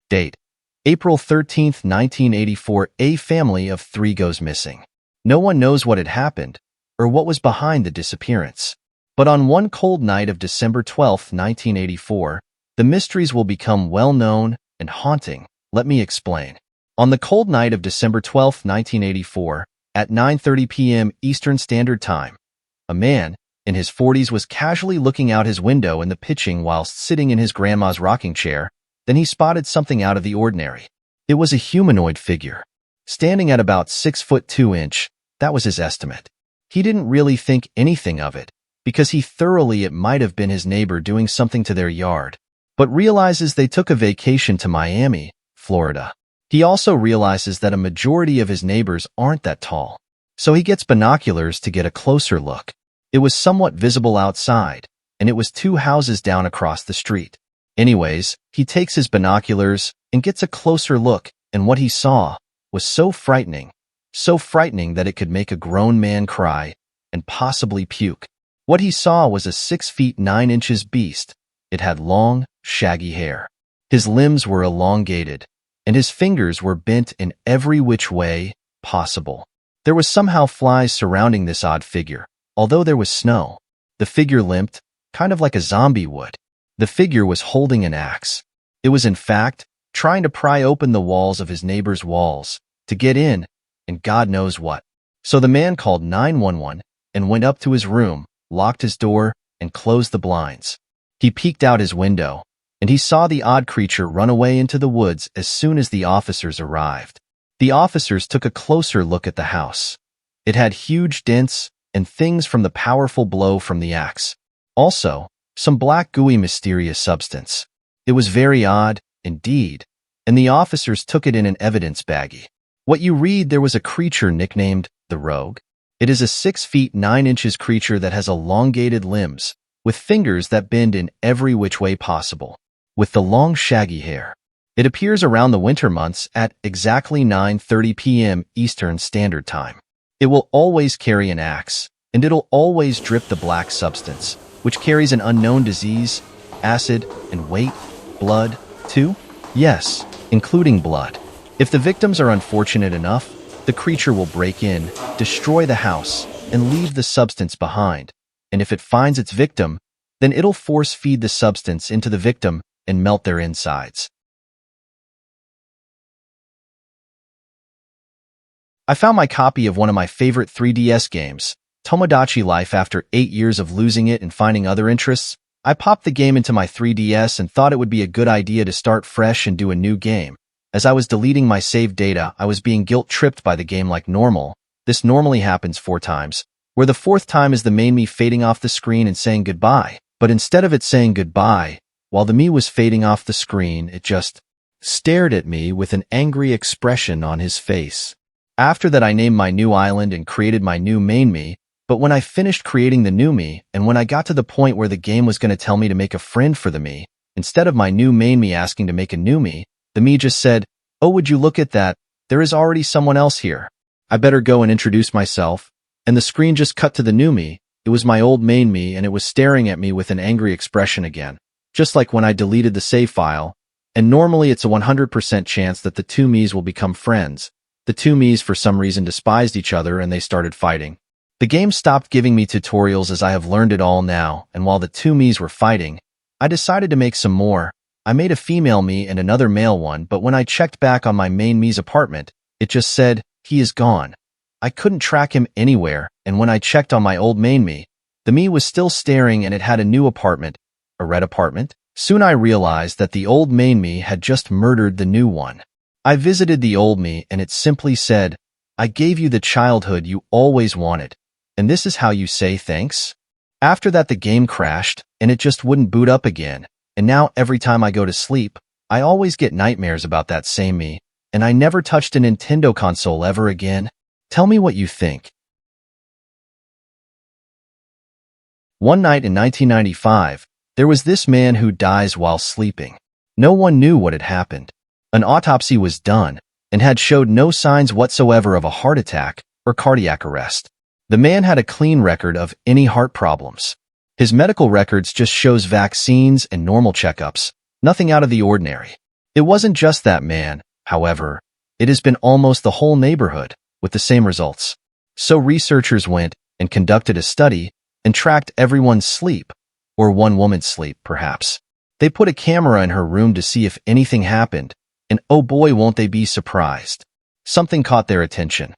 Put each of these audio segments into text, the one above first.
Date: April 13th, 1984. A family of 3 goes missing. No one knows what had happened or what was behind the disappearance. But on one cold night of December 12th, 1984, the mysteries will become well-known and haunting. Let me explain. On the cold night of December 12th, 1984, at 9:30 p.m. Eastern Standard Time, a man in his 40s was casually looking out his window in the pitching whilst sitting in his grandma's rocking chair. Then he spotted something out of the ordinary. It was a humanoid figure, standing at about 6 foot 2 inch. That was his estimate. He didn't really think anything of it, because he thoroughly it might have been his neighbor doing something to their yard, but realizes they took a vacation to Miami, Florida. He also realizes that a majority of his neighbors aren't that tall, so he gets binoculars to get a closer look. It was somewhat visible outside, and it was 2 houses down across the street. Anyways, he takes his binoculars and gets a closer look, and what he saw was so frightening that it could make a grown man cry and possibly puke. What he saw was a 6 feet 9 inches beast. It had long, shaggy hair. His limbs were elongated, and his fingers were bent in every which way possible. There was somehow flies surrounding this odd figure, although there was snow. The figure limped, kind of like a zombie would. The figure was holding an axe. It was in fact trying to pry open the walls of his neighbor's walls to get in, and God knows what. So the man called 911 and went up to his room, locked his door, and closed the blinds. He peeked out his window, and he saw the odd creature run away into the woods as soon as the officers arrived. The officers took a closer look at the house. It had huge dents and things from the powerful blow from the axe. Also, some black gooey mysterious substance. It was very odd, indeed, and the officers took it in an evidence baggie. What you read, there was a creature nicknamed the Rogue. It is a 6 feet 9 inches creature that has elongated limbs, with fingers that bend in every which way possible, with the long shaggy hair. It appears around the winter months at exactly 9:30 p.m. Eastern Standard Time. It will always carry an axe, and it'll always drip the black substance, which carries an unknown disease, acid, and wait, blood, too? Yes, including blood. If the victims are unfortunate enough, the creature will break in, destroy the house, and leave the substance behind. And if it finds its victim, then it'll force-feed the substance into the victim and melt their insides. I found my copy of one of my favorite 3DS games, Tomodachi Life. After 8 years of losing it and finding other interests, I popped the game into my 3DS and thought it would be a good idea to start fresh and do a new game. As I was deleting my saved data, I was being guilt-tripped by the game like normal. This normally happens 4 times, where the 4th time is the main me fading off the screen and saying goodbye. But instead of it saying goodbye, while the me was fading off the screen, it just stared at me with an angry expression on his face. After that, I named my new island and created my new main me, but when I finished creating the new me, and when I got to the point where the game was going to tell me to make a friend for the me, instead of my new main me asking to make a new me, the me just said, "Oh, would you look at that? There is already someone else here. I better go and introduce myself." And the screen just cut to the new me. It was my old main me, and it was staring at me with an angry expression again, just like when I deleted the save file. And normally it's a 100% chance that the 2 me's will become friends. The 2 me's for some reason despised each other and they started fighting. The game stopped giving me tutorials as I have learned it all now, and while the 2 me's were fighting, I decided to make some more. I made a female me and another male one, but when I checked back on my main me's apartment, it just said, "He is gone." I couldn't track him anywhere, and when I checked on my old main me, the me was still staring and it had a new apartment, a red apartment. Soon I realized that the old main me had just murdered the new one. I visited the old me and it simply said, "I gave you the childhood you always wanted, and this is how you say thanks?" After that, the game crashed and it just wouldn't boot up again, and now every time I go to sleep, I always get nightmares about that same me, and I never touched a Nintendo console ever again. Tell me what you think. One night in 1995, there was this man who dies while sleeping. No one knew what had happened. An autopsy was done and had showed no signs whatsoever of a heart attack or cardiac arrest. The man had a clean record of any heart problems. His medical records just shows vaccines and normal checkups, nothing out of the ordinary. It wasn't just that man, however. It has been almost the whole neighborhood, with the same results. So researchers went and conducted a study and tracked everyone's sleep, or one woman's sleep, perhaps. They put a camera in her room to see if anything happened, and oh boy, won't they be surprised. Something caught their attention.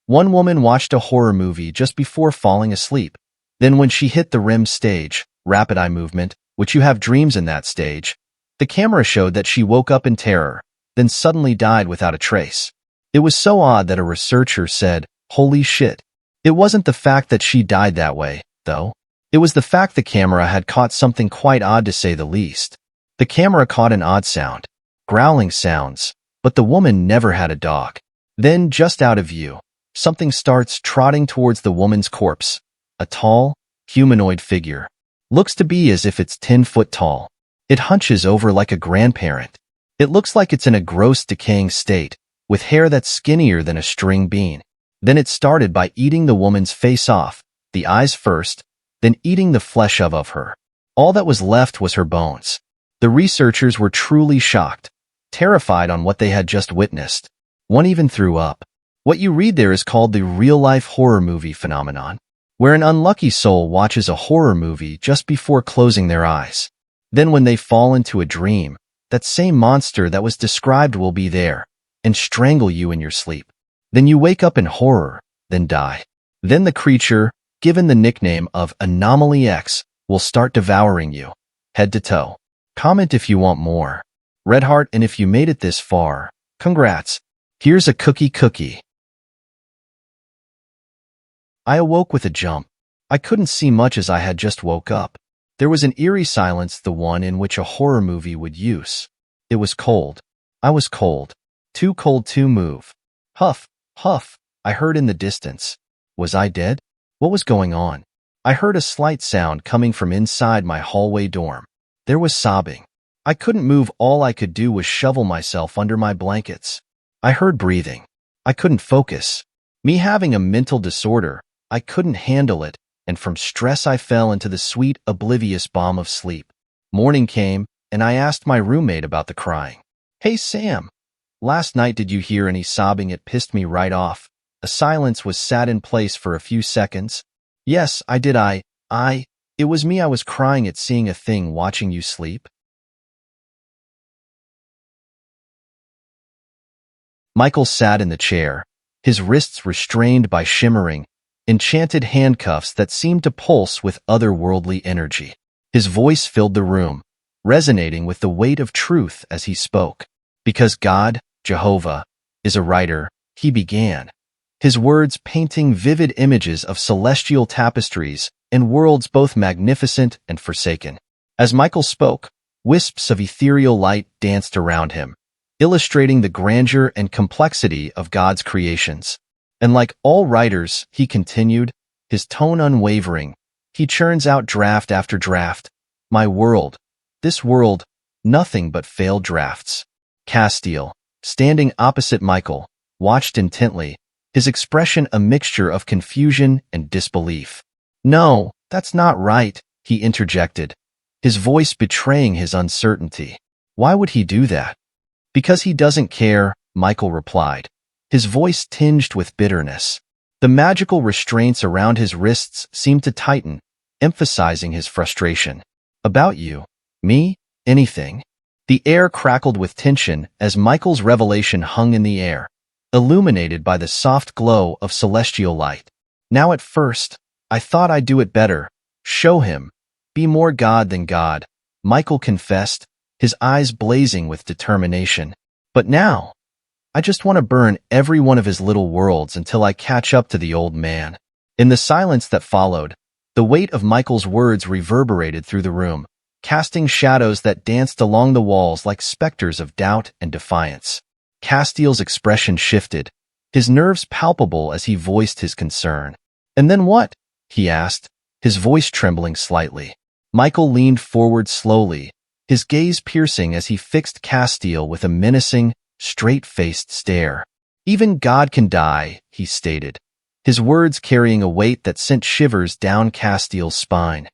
One woman watched a horror movie just before falling asleep. Then when she hit the REM stage, rapid eye movement, which you have dreams in that stage, the camera showed that she woke up in terror, then suddenly died without a trace. It was so odd that a researcher said, "Holy shit." It wasn't the fact that she died that way, though. It was the fact the camera had caught something quite odd, to say the least. The camera caught an odd sound, growling sounds, but the woman never had a dog. Then, just out of view, something starts trotting towards the woman's corpse. A tall, humanoid figure. Looks to be as if it's 10 foot tall. It hunches over like a grandparent. It looks like it's in a gross, decaying state, with hair that's skinnier than a string bean. Then it started by eating the woman's face off, the eyes first, then eating the flesh of her. All that was left was her bones. The researchers were truly shocked, terrified on what they had just witnessed. One even threw up. What you read there is called the real-life horror movie phenomenon, where an unlucky soul watches a horror movie just before closing their eyes. Then when they fall into a dream, that same monster that was described will be there and strangle you in your sleep. Then you wake up in horror, then die. Then the creature, given the nickname of Anomaly X, will start devouring you, head to toe. Comment if you want more. Red heart, and if you made it this far, congrats. Here's a cookie. I awoke with a jump. I couldn't see much as I had just woke up. There was an eerie silence, the one in which a horror movie would use. It was cold. I was cold. Too cold to move. Huff, huff, I heard in the distance. Was I dead? What was going on? I heard a slight sound coming from inside my hallway dorm. There was sobbing. I couldn't move. All I could do was shovel myself under my blankets. I heard breathing. I couldn't focus. Me having a mental disorder, I couldn't handle it, and from stress I fell into the sweet, oblivious balm of sleep. Morning came, and I asked my roommate about the crying. "Hey Sam, last night did you hear any sobbing?" It pissed me right off. A silence was sat in place for a few seconds. "Yes, I did. It was me. I was crying at seeing a thing watching you sleep." Michael sat in the chair, his wrists restrained by shimmering, enchanted handcuffs that seemed to pulse with otherworldly energy. His voice filled the room, resonating with the weight of truth as he spoke. "Because God, Jehovah, is a writer," he began, his words painting vivid images of celestial tapestries and worlds both magnificent and forsaken. As Michael spoke, wisps of ethereal light danced around him, illustrating the grandeur and complexity of God's creations. And like all writers, he continued, his tone unwavering, he churns out draft after draft. My world, this world, nothing but failed drafts. Castiel, standing opposite Michael, watched intently, his expression a mixture of confusion and disbelief. "No, that's not right," he interjected, his voice betraying his uncertainty. "Why would he do that?" "Because he doesn't care," Michael replied, his voice tinged with bitterness. The magical restraints around his wrists seemed to tighten, emphasizing his frustration. "About you? Me? Anything?" The air crackled with tension as Michael's revelation hung in the air, illuminated by the soft glow of celestial light. "Now at first, I thought I'd do it better. Show him. Be more God than God," Michael confessed, his eyes blazing with determination. "But now, I just want to burn every one of his little worlds until I catch up to the old man." In the silence that followed, the weight of Michael's words reverberated through the room, casting shadows that danced along the walls like specters of doubt and defiance. Castiel's expression shifted, his nerves palpable as he voiced his concern. "And then what?" he asked, his voice trembling slightly. Michael leaned forward slowly, his gaze piercing as he fixed Castiel with a menacing, straight-faced stare. "Even God can die," he stated, his words carrying a weight that sent shivers down Castiel's spine.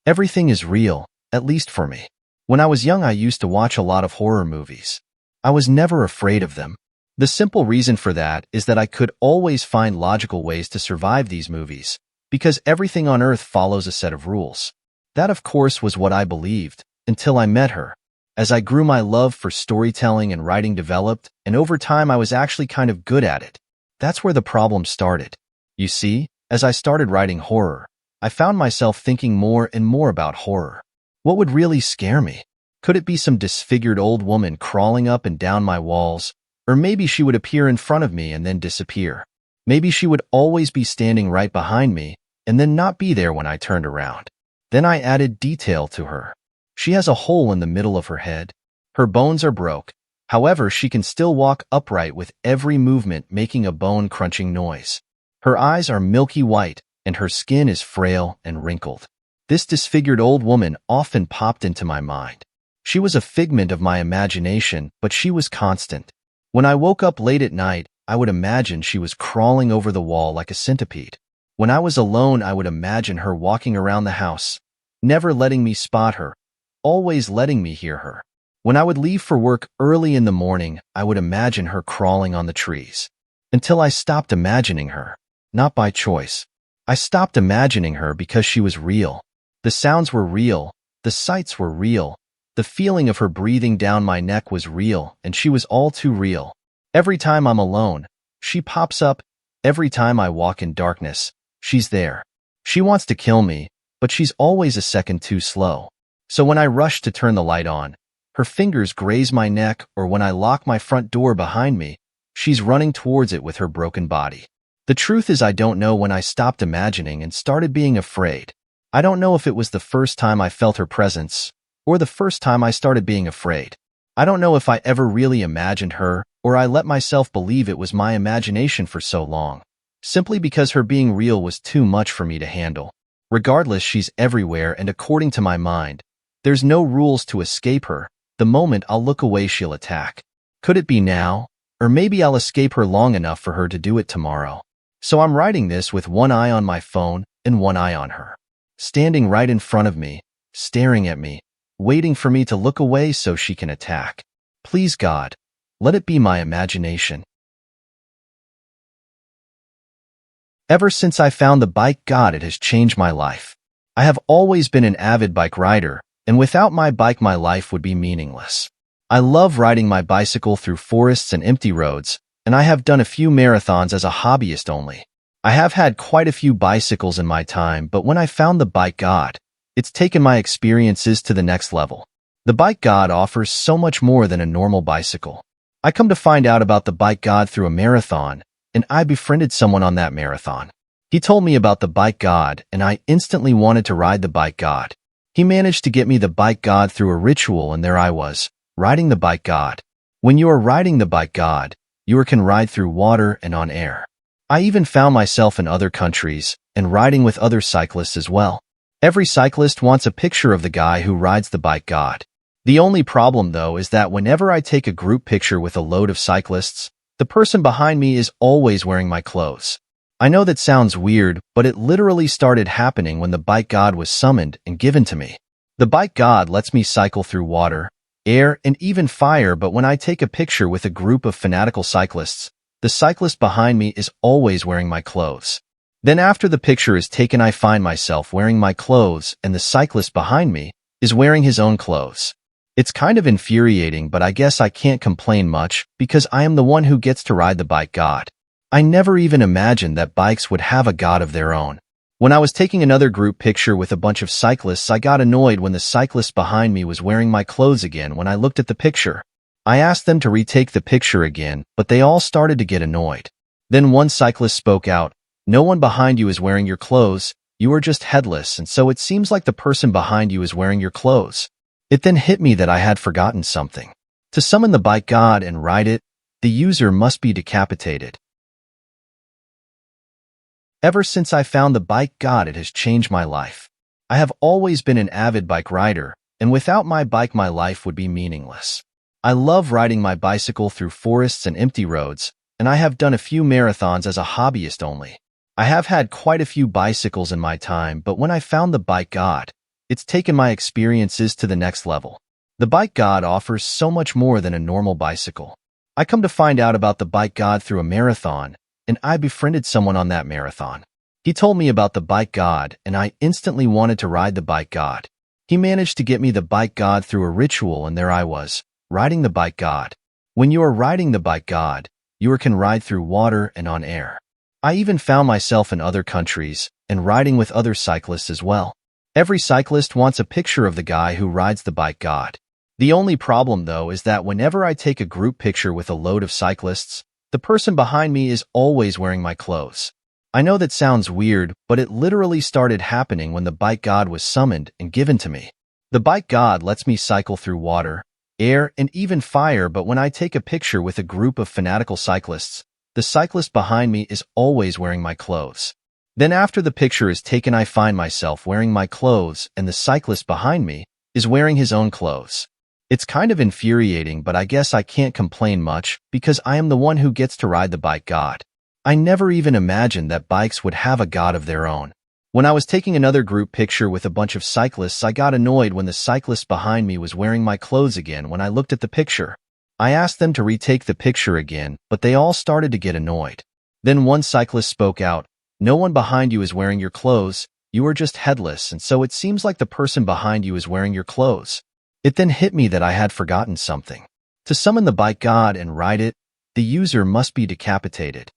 Everything is real, at least for me. When I was young, I used to watch a lot of horror movies. I was never afraid of them. The simple reason for that is that I could always find logical ways to survive these movies, because everything on Earth follows a set of rules. That, of course, was what I believed, until I met her. As I grew, my love for storytelling and writing developed, and over time I was actually kind of good at it. That's where the problem started. You see, as I started writing horror, I found myself thinking more and more about horror. What would really scare me? Could it be some disfigured old woman crawling up and down my walls? Or maybe she would appear in front of me and then disappear. Maybe she would always be standing right behind me and then not be there when I turned around. Then I added detail to her. She has a hole in the middle of her head. Her bones are broke. However, she can still walk upright with every movement making a bone-crunching noise. Her eyes are milky white, and her skin is frail and wrinkled. This disfigured old woman often popped into my mind. She was a figment of my imagination, but she was constant. When I woke up late at night, I would imagine she was crawling over the wall like a centipede. When I was alone, I would imagine her walking around the house, never letting me spot her, always letting me hear her. When I would leave for work early in the morning, I would imagine her crawling on the trees. Until I stopped imagining her. Not by choice. I stopped imagining her because she was real. The sounds were real. The sights were real. The feeling of her breathing down my neck was real, and she was all too real. Every time I'm alone, she pops up. Every time I walk in darkness, she's there. She wants to kill me, but she's always a second too slow. So when I rush to turn the light on, her fingers graze my neck, or when I lock my front door behind me, she's running towards it with her broken body. The truth is, I don't know when I stopped imagining and started being afraid. I don't know if it was the first time I felt her presence, or the first time I started being afraid. I don't know if I ever really imagined her, or I let myself believe it was my imagination for so long, simply because her being real was too much for me to handle. Regardless, she's everywhere, and according to my mind, there's no rules to escape her. The moment I'll look away, she'll attack. Could it be now? Or maybe I'll escape her long enough for her to do it tomorrow. So I'm writing this with one eye on my phone and one eye on her. Standing right in front of me, staring at me, waiting for me to look away so she can attack. Please God, let it be my imagination. Ever since I found the bike, God, it has changed my life. I have always been an avid bike rider, and without my bike, my life would be meaningless. I love riding my bicycle through forests and empty roads, and I have done a few marathons as a hobbyist only. I have had quite a few bicycles in my time, but when I found the bike God, it's taken my experiences to the next level. The bike God offers so much more than a normal bicycle. I come to find out about the bike God through a marathon, and I befriended someone on that marathon. He told me about the bike God, and I instantly wanted to ride the bike God. He managed to get me the bike God through a ritual, and there I was, riding the bike God. When you are riding the bike God, you can ride through water and on air. I even found myself in other countries, and riding with other cyclists as well. Every cyclist wants a picture of the guy who rides the bike God. The only problem, though, is that whenever I take a group picture with a load of cyclists, the person behind me is always wearing my clothes. I know that sounds weird, but it literally started happening when the bike God was summoned and given to me. The bike God lets me cycle through water, air, and even fire, but when I take a picture with a group of fanatical cyclists, the cyclist behind me is always wearing my clothes. Then after the picture is taken, I find myself wearing my clothes, and the cyclist behind me is wearing his own clothes. It's kind of infuriating, but I guess I can't complain much because I am the one who gets to ride the bike God. I never even imagined that bikes would have a God of their own. When I was taking another group picture with a bunch of cyclists, I got annoyed when the cyclist behind me was wearing my clothes again when I looked at the picture. I asked them to retake the picture again, but they all started to get annoyed. Then one cyclist spoke out, "No one behind you is wearing your clothes, you are just headless, and so it seems like the person behind you is wearing your clothes." It then hit me that I had forgotten something. To summon the bike God and ride it, the user must be decapitated. Ever since I found the bike God, it has changed my life. I have always been an avid bike rider, and without my bike, my life would be meaningless. I love riding my bicycle through forests and empty roads, and I have done a few marathons as a hobbyist only. I have had quite a few bicycles in my time, but when I found the bike God, It's taken my experiences to the next level. The bike god offers so much more than a normal bicycle. I come to find out about the bike god through a marathon, and I befriended someone on that marathon. He told me about the bike god, and I instantly wanted to ride the bike god. He managed to get me the bike god through a ritual, and there I was, riding the bike god. When you are riding the bike god, you can ride through water and on air. I even found myself in other countries and riding with other cyclists as well. Every cyclist wants a picture of the guy who rides the bike god. The only problem, though, is that whenever I take a group picture with a load of cyclists, the person behind me is always wearing my clothes. I know that sounds weird, but it literally started happening when the bike god was summoned and given to me. The bike god lets me cycle through water, air, and even fire, but when I take a picture with a group of fanatical cyclists, the cyclist behind me is always wearing my clothes. Then after the picture is taken, I find myself wearing my clothes and the cyclist behind me is wearing his own clothes. It's kind of infuriating, but I guess I can't complain much because I am the one who gets to ride the bike god. I never even imagined that bikes would have a god of their own. When I was taking another group picture with a bunch of cyclists, I got annoyed when the cyclist behind me was wearing my clothes again when I looked at the picture. I asked them to retake the picture again, but they all started to get annoyed. Then one cyclist spoke out, "No one behind you is wearing your clothes, you are just headless, and so it seems like the person behind you is wearing your clothes." It then hit me that I had forgotten something. To summon the bike god and ride it, the user must be decapitated.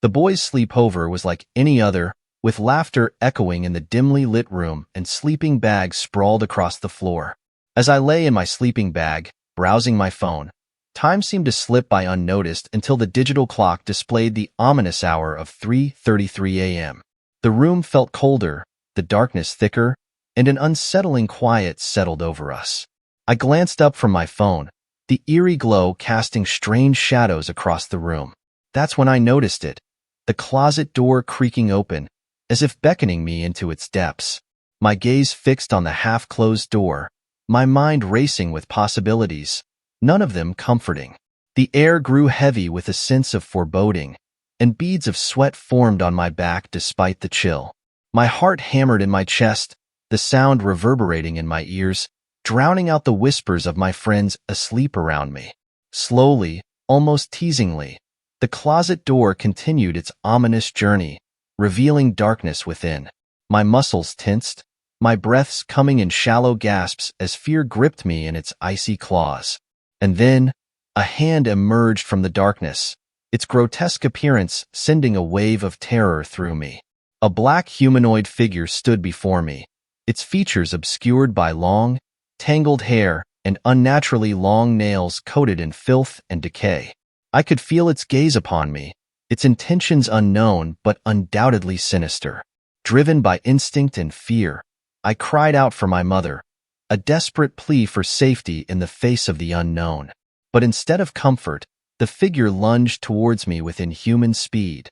The boys' sleepover was like any other, with laughter echoing in the dimly lit room and sleeping bags sprawled across the floor. As I lay in my sleeping bag, browsing my phone, time seemed to slip by unnoticed until the digital clock displayed the ominous hour of 3:33 a.m. The room felt colder, the darkness thicker, and an unsettling quiet settled over us. I glanced up from my phone, the eerie glow casting strange shadows across the room. That's when I noticed it, the closet door creaking open, as if beckoning me into its depths. My gaze fixed on the half-closed door, my mind racing with possibilities, none of them comforting. The air grew heavy with a sense of foreboding, and beads of sweat formed on my back despite the chill. My heart hammered in my chest, the sound reverberating in my ears, drowning out the whispers of my friends asleep around me. Slowly, almost teasingly, the closet door continued its ominous journey, revealing darkness within. My muscles tensed, my breaths coming in shallow gasps as fear gripped me in its icy claws. And then, a hand emerged from the darkness, its grotesque appearance sending a wave of terror through me. A black humanoid figure stood before me, its features obscured by long, tangled hair and unnaturally long nails coated in filth and decay. I could feel its gaze upon me, its intentions unknown but undoubtedly sinister. Driven by instinct and fear, I cried out for my mother, a desperate plea for safety in the face of the unknown. But instead of comfort, the figure lunged towards me with inhuman speed,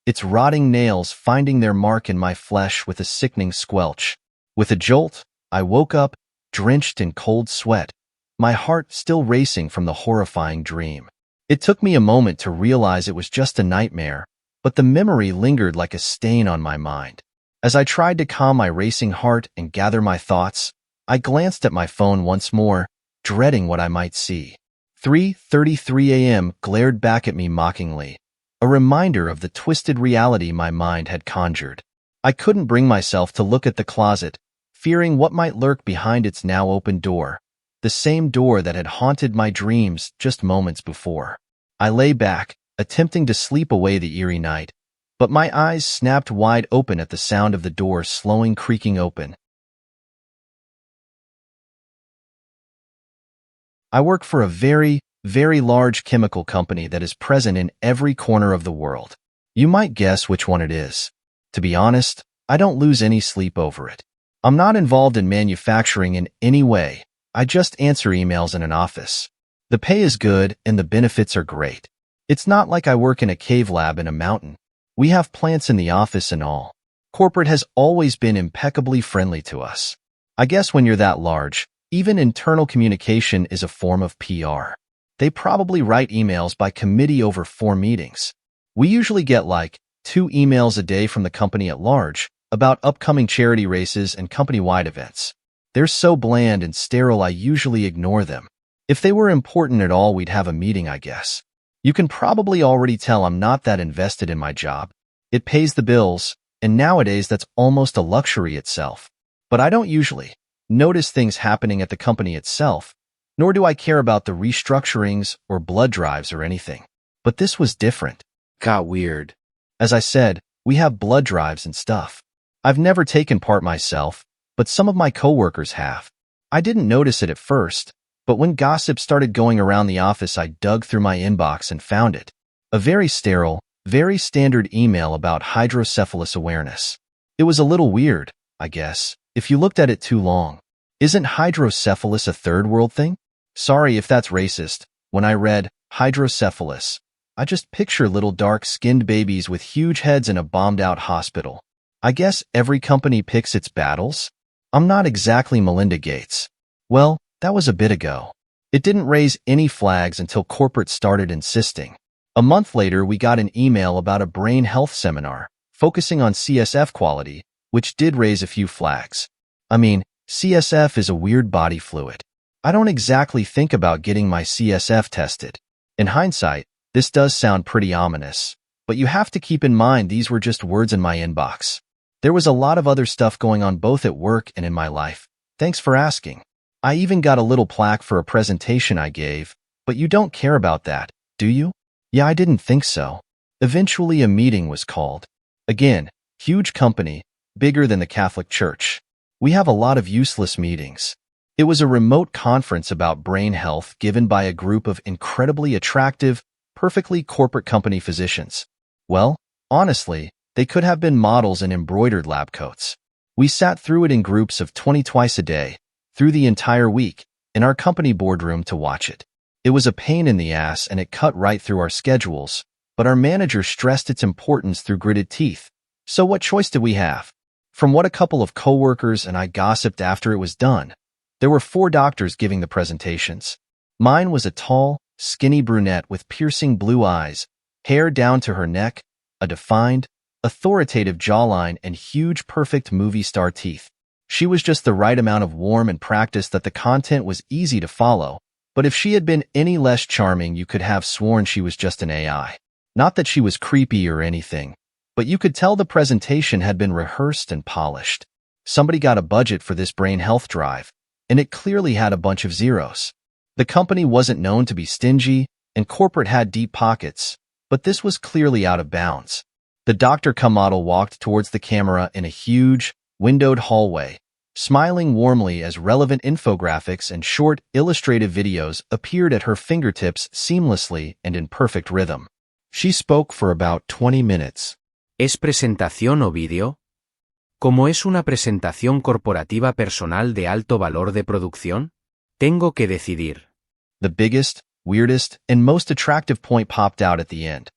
its rotting nails finding their mark in my flesh with a sickening squelch. With a jolt, I woke up, drenched in cold sweat, my heart still racing from the horrifying dream. It took me a moment to realize it was just a nightmare, but the memory lingered like a stain on my mind. As I tried to calm my racing heart and gather my thoughts, I glanced at my phone once more, dreading what I might see. 3:33 a.m. glared back at me mockingly, a reminder of the twisted reality my mind had conjured. I couldn't bring myself to look at the closet, fearing what might lurk behind its now open door, the same door that had haunted my dreams just moments before. I lay back, attempting to sleep away the eerie night, but my eyes snapped wide open at the sound of the door slowing creaking open. I work for a very, very large chemical company that is present in every corner of the world. You might guess which one it is. To be honest, I don't lose any sleep over it. I'm not involved in manufacturing in any way. I just answer emails in an office. The pay is good and the benefits are great. It's not like I work in a cave lab in a mountain. We have plants in the office and all. Corporate has always been impeccably friendly to us. I guess when you're that large, even internal communication is a form of PR. They probably write emails by committee over 4 meetings. We usually get like 2 emails a day from the company at large about upcoming charity races and company-wide events. They're so bland and sterile I usually ignore them. If they were important at all, we'd have a meeting, I guess. You can probably already tell I'm not that invested in my job. It pays the bills, and nowadays that's almost a luxury itself. But I don't usually notice things happening at the company itself, nor do I care about the restructurings or blood drives or anything. But this was different. Got weird. As I said, we have blood drives and stuff. I've never taken part myself, but some of my coworkers have. I didn't notice it at first, but when gossip started going around the office, I dug through my inbox and found it. A very sterile, very standard email about hydrocephalus awareness. It was a little weird, I guess, if you looked at it too long. Isn't hydrocephalus a third world thing? Sorry if that's racist. When I read hydrocephalus, I just picture little dark-skinned babies with huge heads in a bombed-out hospital. I guess every company picks its battles? I'm not exactly Melinda Gates. Well, that was a bit ago. It didn't raise any flags until corporate started insisting. A month later, we got an email about a brain health seminar, focusing on CSF quality, which did raise a few flags. I mean, CSF is a weird body fluid. I don't exactly think about getting my CSF tested. In hindsight, this does sound pretty ominous, but you have to keep in mind these were just words in my inbox. There was a lot of other stuff going on both at work and in my life. Thanks for asking. I even got a little plaque for a presentation I gave, but you don't care about that, do you? Yeah, I didn't think so. Eventually a meeting was called. Again, huge company, bigger than the Catholic Church. We have a lot of useless meetings. It was a remote conference about brain health given by a group of incredibly attractive, perfectly corporate company physicians. Well, honestly, they could have been models in embroidered lab coats. We sat through it in groups of 20 twice a day, through the entire week, in our company boardroom to watch it. It was a pain in the ass and it cut right through our schedules, but our manager stressed its importance through gritted teeth. So what choice did we have? From what a couple of coworkers and I gossiped after it was done, there were 4 doctors giving the presentations. Mine was a tall, skinny brunette with piercing blue eyes, hair down to her neck, a defined, authoritative jawline, and huge, perfect movie star teeth. She was just the right amount of warm and practiced that the content was easy to follow, but if she had been any less charming, you could have sworn she was just an AI. Not that she was creepy or anything, but you could tell the presentation had been rehearsed and polished. Somebody got a budget for this brain health drive, and it clearly had a bunch of zeros. The company wasn't known to be stingy, and corporate had deep pockets, but this was clearly out of bounds. The doctor-cum model walked towards the camera in a huge, windowed hallway, smiling warmly as relevant infographics and short, illustrative videos appeared at her fingertips seamlessly and in perfect rhythm. She spoke for about 20 minutes. ¿Es presentación o vídeo? Como es una presentación corporativa personal de alto valor de producción, tengo que decidir. The biggest, weirdest, and most attractive point popped out at the end.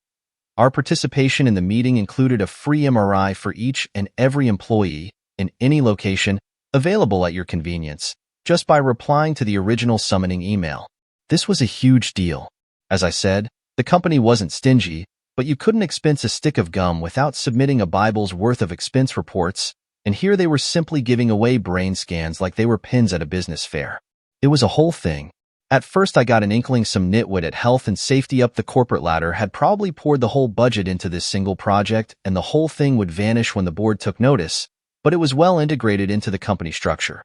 Our participation in the meeting included a free MRI for each and every employee in any location, available at your convenience, just by replying to the original summoning email. This was a huge deal. As I said, the company wasn't stingy, but you couldn't expense a stick of gum without submitting a Bible's worth of expense reports, and here they were simply giving away brain scans like they were pins at a business fair. It was a whole thing. At first I got an inkling some nitwit at Health and Safety up the corporate ladder had probably poured the whole budget into this single project and the whole thing would vanish when the board took notice, but it was well integrated into the company structure.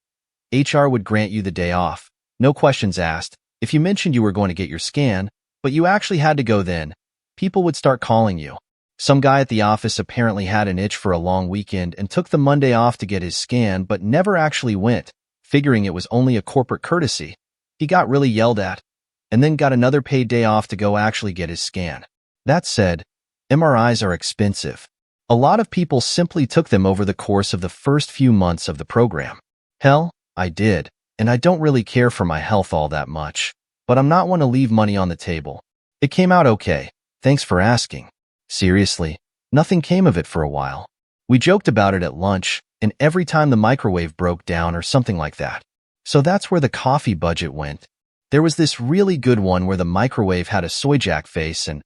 HR would grant you the day off, no questions asked, if you mentioned you were going to get your scan, but you actually had to go then. People would start calling you. Some guy at the office apparently had an itch for a long weekend and took the Monday off to get his scan but never actually went, figuring it was only a corporate courtesy. He got really yelled at, and then got another paid day off to go actually get his scan. That said, MRIs are expensive. A lot of people simply took them over the course of the first few months of the program. Hell, I did, and I don't really care for my health all that much, but I'm not one to leave money on the table. It came out okay, thanks for asking. Seriously, nothing came of it for a while. We joked about it at lunch, and every time the microwave broke down or something like that. So that's where the coffee budget went. There was this really good one where the microwave had a soy jack face and,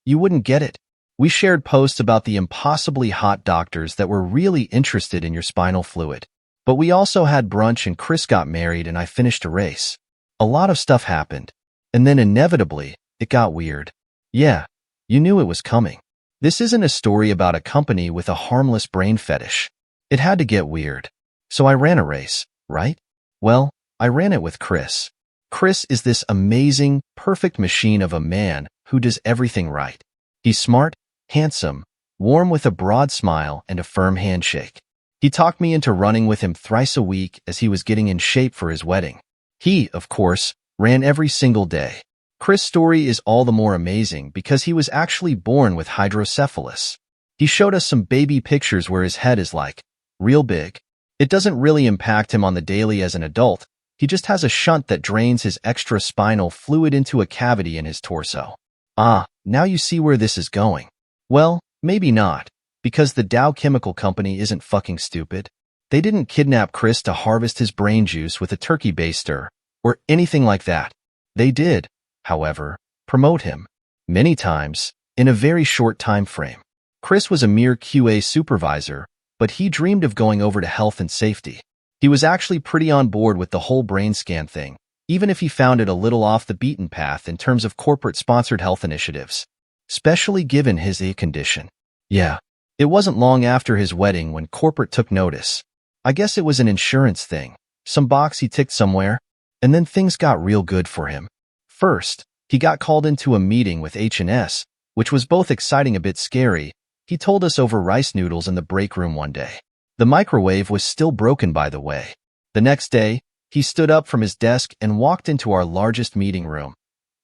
you wouldn't get it. We shared posts about the impossibly hot doctors that were really interested in your spinal fluid. But we also had brunch and Chris got married and I finished a race. A lot of stuff happened. And then inevitably, it got weird. Yeah, you knew it was coming. This isn't a story about a company with a harmless brain fetish. It had to get weird. So I ran a race, right? Well, I ran it with Chris. Chris is this amazing, perfect machine of a man who does everything right. He's smart, handsome, warm with a broad smile and a firm handshake. He talked me into running with him thrice a week as he was getting in shape for his wedding. He, of course, ran every single day. Chris' story is all the more amazing because he was actually born with hydrocephalus. He showed us some baby pictures where his head is like, real big. It doesn't really impact him on the daily as an adult. He just has a shunt that drains his extra spinal fluid into a cavity in his torso. Ah, now you see where this is going. Well, maybe not, because the Dow Chemical Company isn't fucking stupid. They didn't kidnap Chris to harvest his brain juice with a turkey baster, or anything like that. They did, however, promote him. Many times, in a very short time frame. Chris was a mere QA supervisor, but he dreamed of going over to health and safety. He was actually pretty on board with the whole brain scan thing, even if he found it a little off the beaten path in terms of corporate-sponsored health initiatives, especially given his condition. Yeah, it wasn't long after his wedding when corporate took notice. I guess it was an insurance thing, some box he ticked somewhere, and then things got real good for him. First, he got called into a meeting with H&S, which was both exciting and a bit scary. He told us over rice noodles in the break room one day. The microwave was still broken, by the way. The next day, he stood up from his desk and walked into our largest meeting room,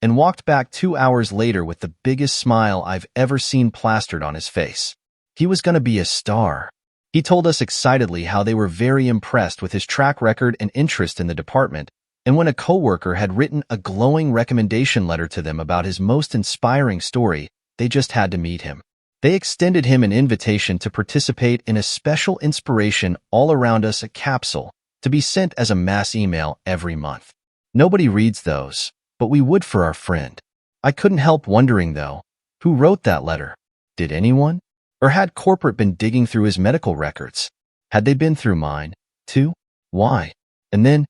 and walked back 2 hours later with the biggest smile I've ever seen plastered on his face. He was going to be a star. He told us excitedly how they were very impressed with his track record and interest in the department, and when a coworker had written a glowing recommendation letter to them about his most inspiring story, they just had to meet him. They extended him an invitation to participate in a special Inspiration All Around Us capsule to be sent as a mass email every month. Nobody reads those, but we would for our friend. I couldn't help wondering, though, who wrote that letter? Did anyone? Or had corporate been digging through his medical records? Had they been through mine, too? Why? And then,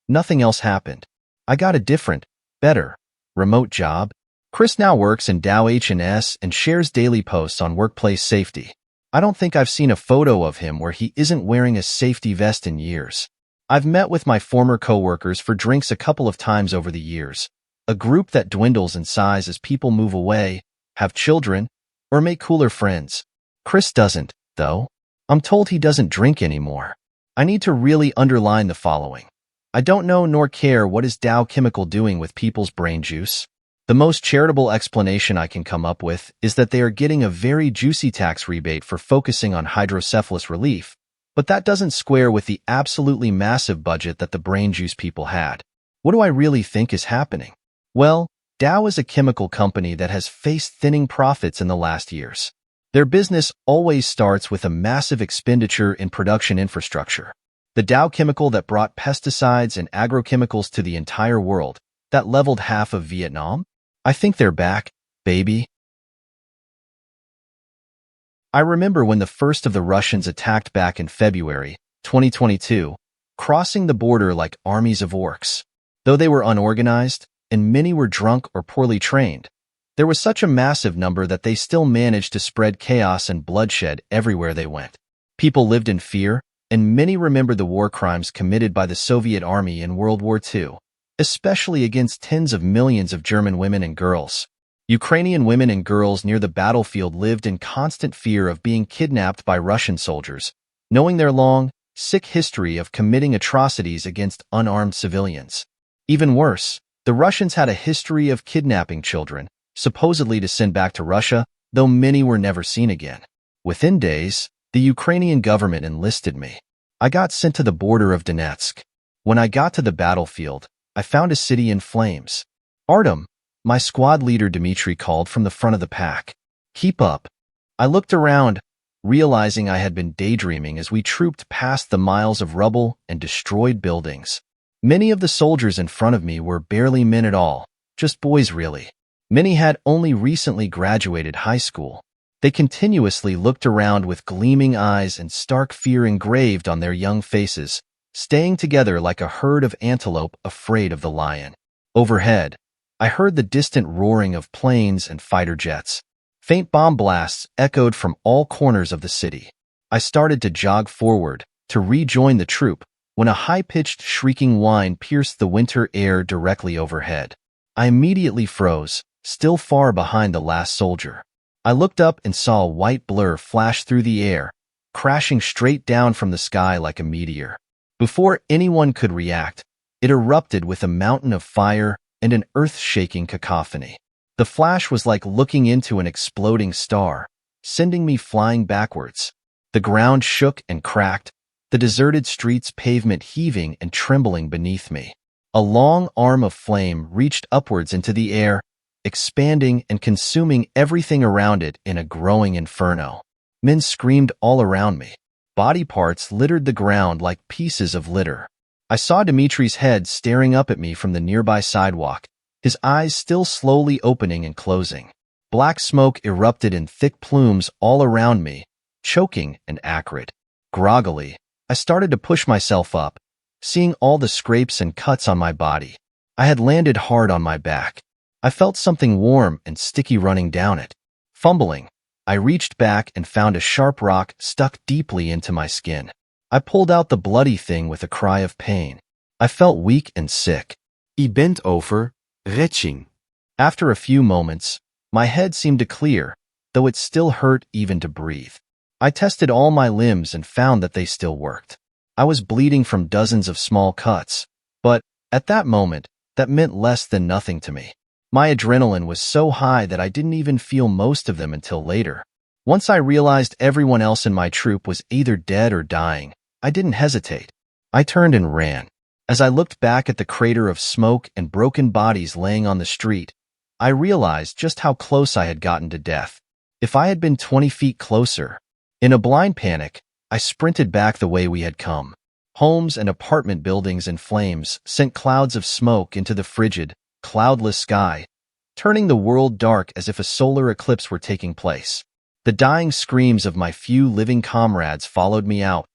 nothing else happened. I got a different, better, remote job. Chris now works in Dow H&S and shares daily posts on workplace safety. I don't think I've seen a photo of him where he isn't wearing a safety vest in years. I've met with my former coworkers for drinks a couple of times over the years, a group that dwindles in size as people move away, have children, or make cooler friends. Chris doesn't, though. I'm told he doesn't drink anymore. I need to really underline the following. I don't know nor care what is Dow Chemical doing with people's brain juice. The most charitable explanation I can come up with is that they are getting a very juicy tax rebate for focusing on hydrocephalus relief, but that doesn't square with the absolutely massive budget that the brain juice people had. What do I really think is happening? Well, Dow is a chemical company that has faced thinning profits in the last years. Their business always starts with a massive expenditure in production infrastructure. The Dow Chemical that brought pesticides and agrochemicals to the entire world, that leveled half of Vietnam? I think they're back, baby. I remember when the first of the Russians attacked back in February 2022, crossing the border like armies of orcs. Though they were unorganized, and many were drunk or poorly trained, there was such a massive number that they still managed to spread chaos and bloodshed everywhere they went. People lived in fear, and many remembered the war crimes committed by the Soviet Army in World War II, especially against tens of millions of German women and girls. Ukrainian women and girls near the battlefield lived in constant fear of being kidnapped by Russian soldiers, knowing their long, sick history of committing atrocities against unarmed civilians. Even worse, the Russians had a history of kidnapping children, supposedly to send back to Russia, though many were never seen again. Within days, the Ukrainian government enlisted me. I got sent to the border of Donetsk. When I got to the battlefield, I found a city in flames. Artem, my squad leader Dmitry called from the front of the pack. Keep up. I looked around, realizing I had been daydreaming as we trooped past the miles of rubble and destroyed buildings. Many of the soldiers in front of me were barely men at all, just boys really. Many had only recently graduated high school. They continuously looked around with gleaming eyes and stark fear engraved on their young faces, staying together like a herd of antelope afraid of the lion. Overhead, I heard the distant roaring of planes and fighter jets. Faint bomb blasts echoed from all corners of the city. I started to jog forward, to rejoin the troop, when a high-pitched shrieking whine pierced the winter air directly overhead. I immediately froze, still far behind the last soldier. I looked up and saw a white blur flash through the air, crashing straight down from the sky like a meteor. Before anyone could react, it erupted with a mountain of fire and an earth-shaking cacophony. The flash was like looking into an exploding star, sending me flying backwards. The ground shook and cracked, the deserted streets' pavement heaving and trembling beneath me. A long arm of flame reached upwards into the air, expanding and consuming everything around it in a growing inferno. Men screamed all around me. Body parts littered the ground like pieces of litter. I saw Dimitri's head staring up at me from the nearby sidewalk, his eyes still slowly opening and closing. Black smoke erupted in thick plumes all around me, choking and acrid. Groggily, I started to push myself up, seeing all the scrapes and cuts on my body. I had landed hard on my back. I felt something warm and sticky running down it. Fumbling, I reached back and found a sharp rock stuck deeply into my skin. I pulled out the bloody thing with a cry of pain. I felt weak and sick. I bent over, retching. After a few moments, my head seemed to clear, though it still hurt even to breathe. I tested all my limbs and found that they still worked. I was bleeding from dozens of small cuts, but, at that moment, that meant less than nothing to me. My adrenaline was so high that I didn't even feel most of them until later. Once I realized everyone else in my troop was either dead or dying, I didn't hesitate. I turned and ran. As I looked back at the crater of smoke and broken bodies laying on the street, I realized just how close I had gotten to death. If I had been 20 feet closer, in a blind panic, I sprinted back the way we had come. Homes and apartment buildings in flames sent clouds of smoke into the frigid, cloudless sky, turning the world dark as if a solar eclipse were taking place. The dying screams of my few living comrades followed me out,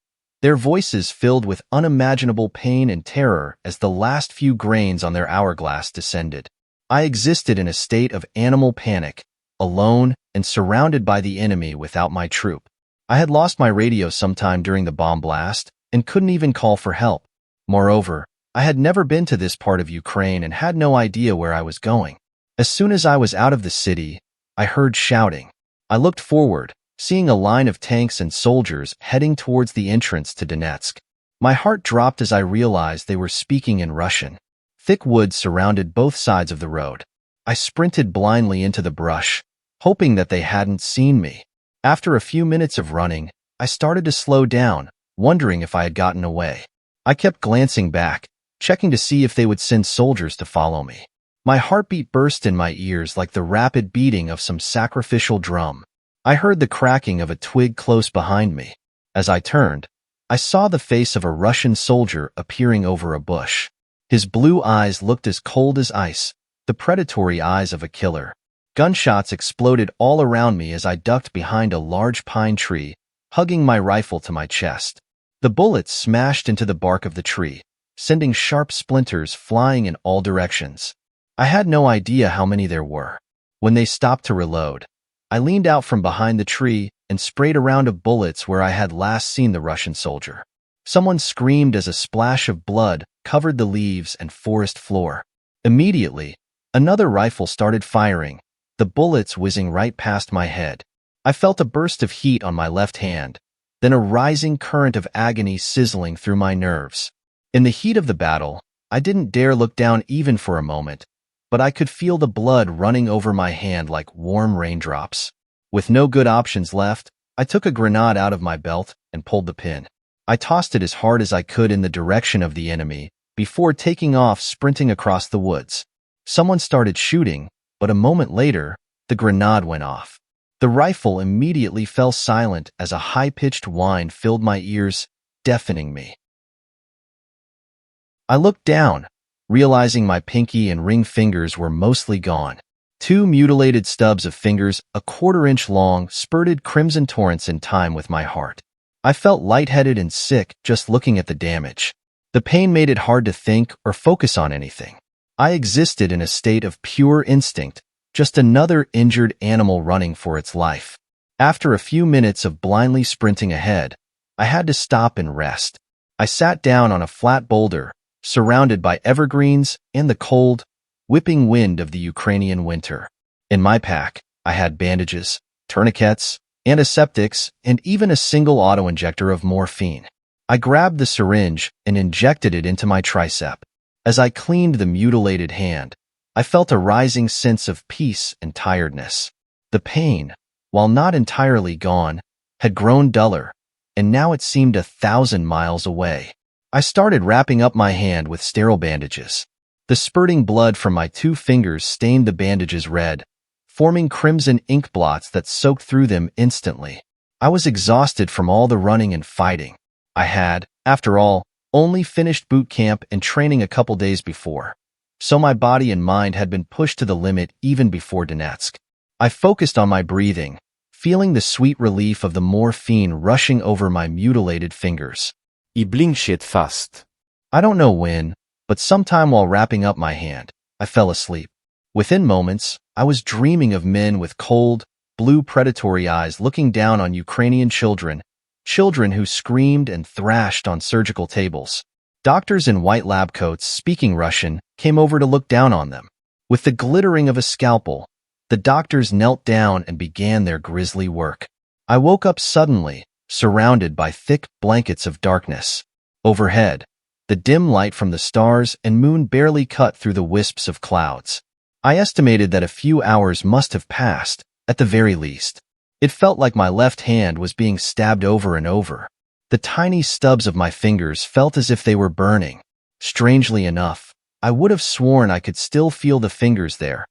their voices filled with unimaginable pain and terror as the last few grains on their hourglass descended. I existed in a state of animal panic, alone and surrounded by the enemy without my troop. I had lost my radio sometime during the bomb blast and couldn't even call for help. Moreover, I had never been to this part of Ukraine and had no idea where I was going. As soon as I was out of the city, I heard shouting. I looked forward, seeing a line of tanks and soldiers heading towards the entrance to Donetsk. My heart dropped as I realized they were speaking in Russian. Thick woods surrounded both sides of the road. I sprinted blindly into the brush, hoping that they hadn't seen me. After a few minutes of running, I started to slow down, wondering if I had gotten away. I kept glancing back, checking to see if they would send soldiers to follow me. My heartbeat burst in my ears like the rapid beating of some sacrificial drum. I heard the cracking of a twig close behind me. As I turned, I saw the face of a Russian soldier appearing over a bush. His blue eyes looked as cold as ice, the predatory eyes of a killer. Gunshots exploded all around me as I ducked behind a large pine tree, hugging my rifle to my chest. The bullets smashed into the bark of the tree, sending sharp splinters flying in all directions. I had no idea how many there were. When they stopped to reload, I leaned out from behind the tree and sprayed a round of bullets where I had last seen the Russian soldier. Someone screamed as a splash of blood covered the leaves and forest floor. Immediately, another rifle started firing, the bullets whizzing right past my head. I felt a burst of heat on my left hand, then a rising current of agony sizzling through my nerves. In the heat of the battle, I didn't dare look down even for a moment, but I could feel the blood running over my hand like warm raindrops. With no good options left, I took a grenade out of my belt and pulled the pin. I tossed it as hard as I could in the direction of the enemy before taking off sprinting across the woods. Someone started shooting, but a moment later, the grenade went off. The rifle immediately fell silent as a high-pitched whine filled my ears, deafening me. I looked down, realizing my pinky and ring fingers were mostly gone. Two mutilated stubs of fingers, a quarter-inch long, spurted crimson torrents in time with my heart. I felt lightheaded and sick just looking at the damage. The pain made it hard to think or focus on anything. I existed in a state of pure instinct, just another injured animal running for its life. After a few minutes of blindly sprinting ahead, I had to stop and rest. I sat down on a flat boulder, surrounded by evergreens and the cold, whipping wind of the Ukrainian winter. In my pack, I had bandages, tourniquets, antiseptics, and even a single auto-injector of morphine. I grabbed the syringe and injected it into my tricep. As I cleaned the mutilated hand, I felt a rising sense of peace and tiredness. The pain, while not entirely gone, had grown duller, and now it seemed 1,000 miles away. I started wrapping up my hand with sterile bandages. The spurting blood from my 2 fingers stained the bandages red, forming crimson ink blots that soaked through them instantly. I was exhausted from all the running and fighting. I had, after all, only finished boot camp and training a couple days before, so my body and mind had been pushed to the limit even before Donetsk. I focused on my breathing, feeling the sweet relief of the morphine rushing over my mutilated fingers. I blinkade fast. I don't know when, but sometime while wrapping up my hand, I fell asleep. Within moments, I was dreaming of men with cold, blue predatory eyes looking down on Ukrainian children who screamed and thrashed on surgical tables. Doctors in white lab coats speaking Russian came over to look down on them. With the glittering of a scalpel, the doctors knelt down and began their grisly work. I woke up suddenly, surrounded by thick blankets of darkness. Overhead, the dim light from the stars and moon barely cut through the wisps of clouds. I estimated that a few hours must have passed, at the very least. It felt like my left hand was being stabbed over and over. The tiny stubs of my fingers felt as if they were burning. Strangely enough, I would have sworn I could still feel the fingers there,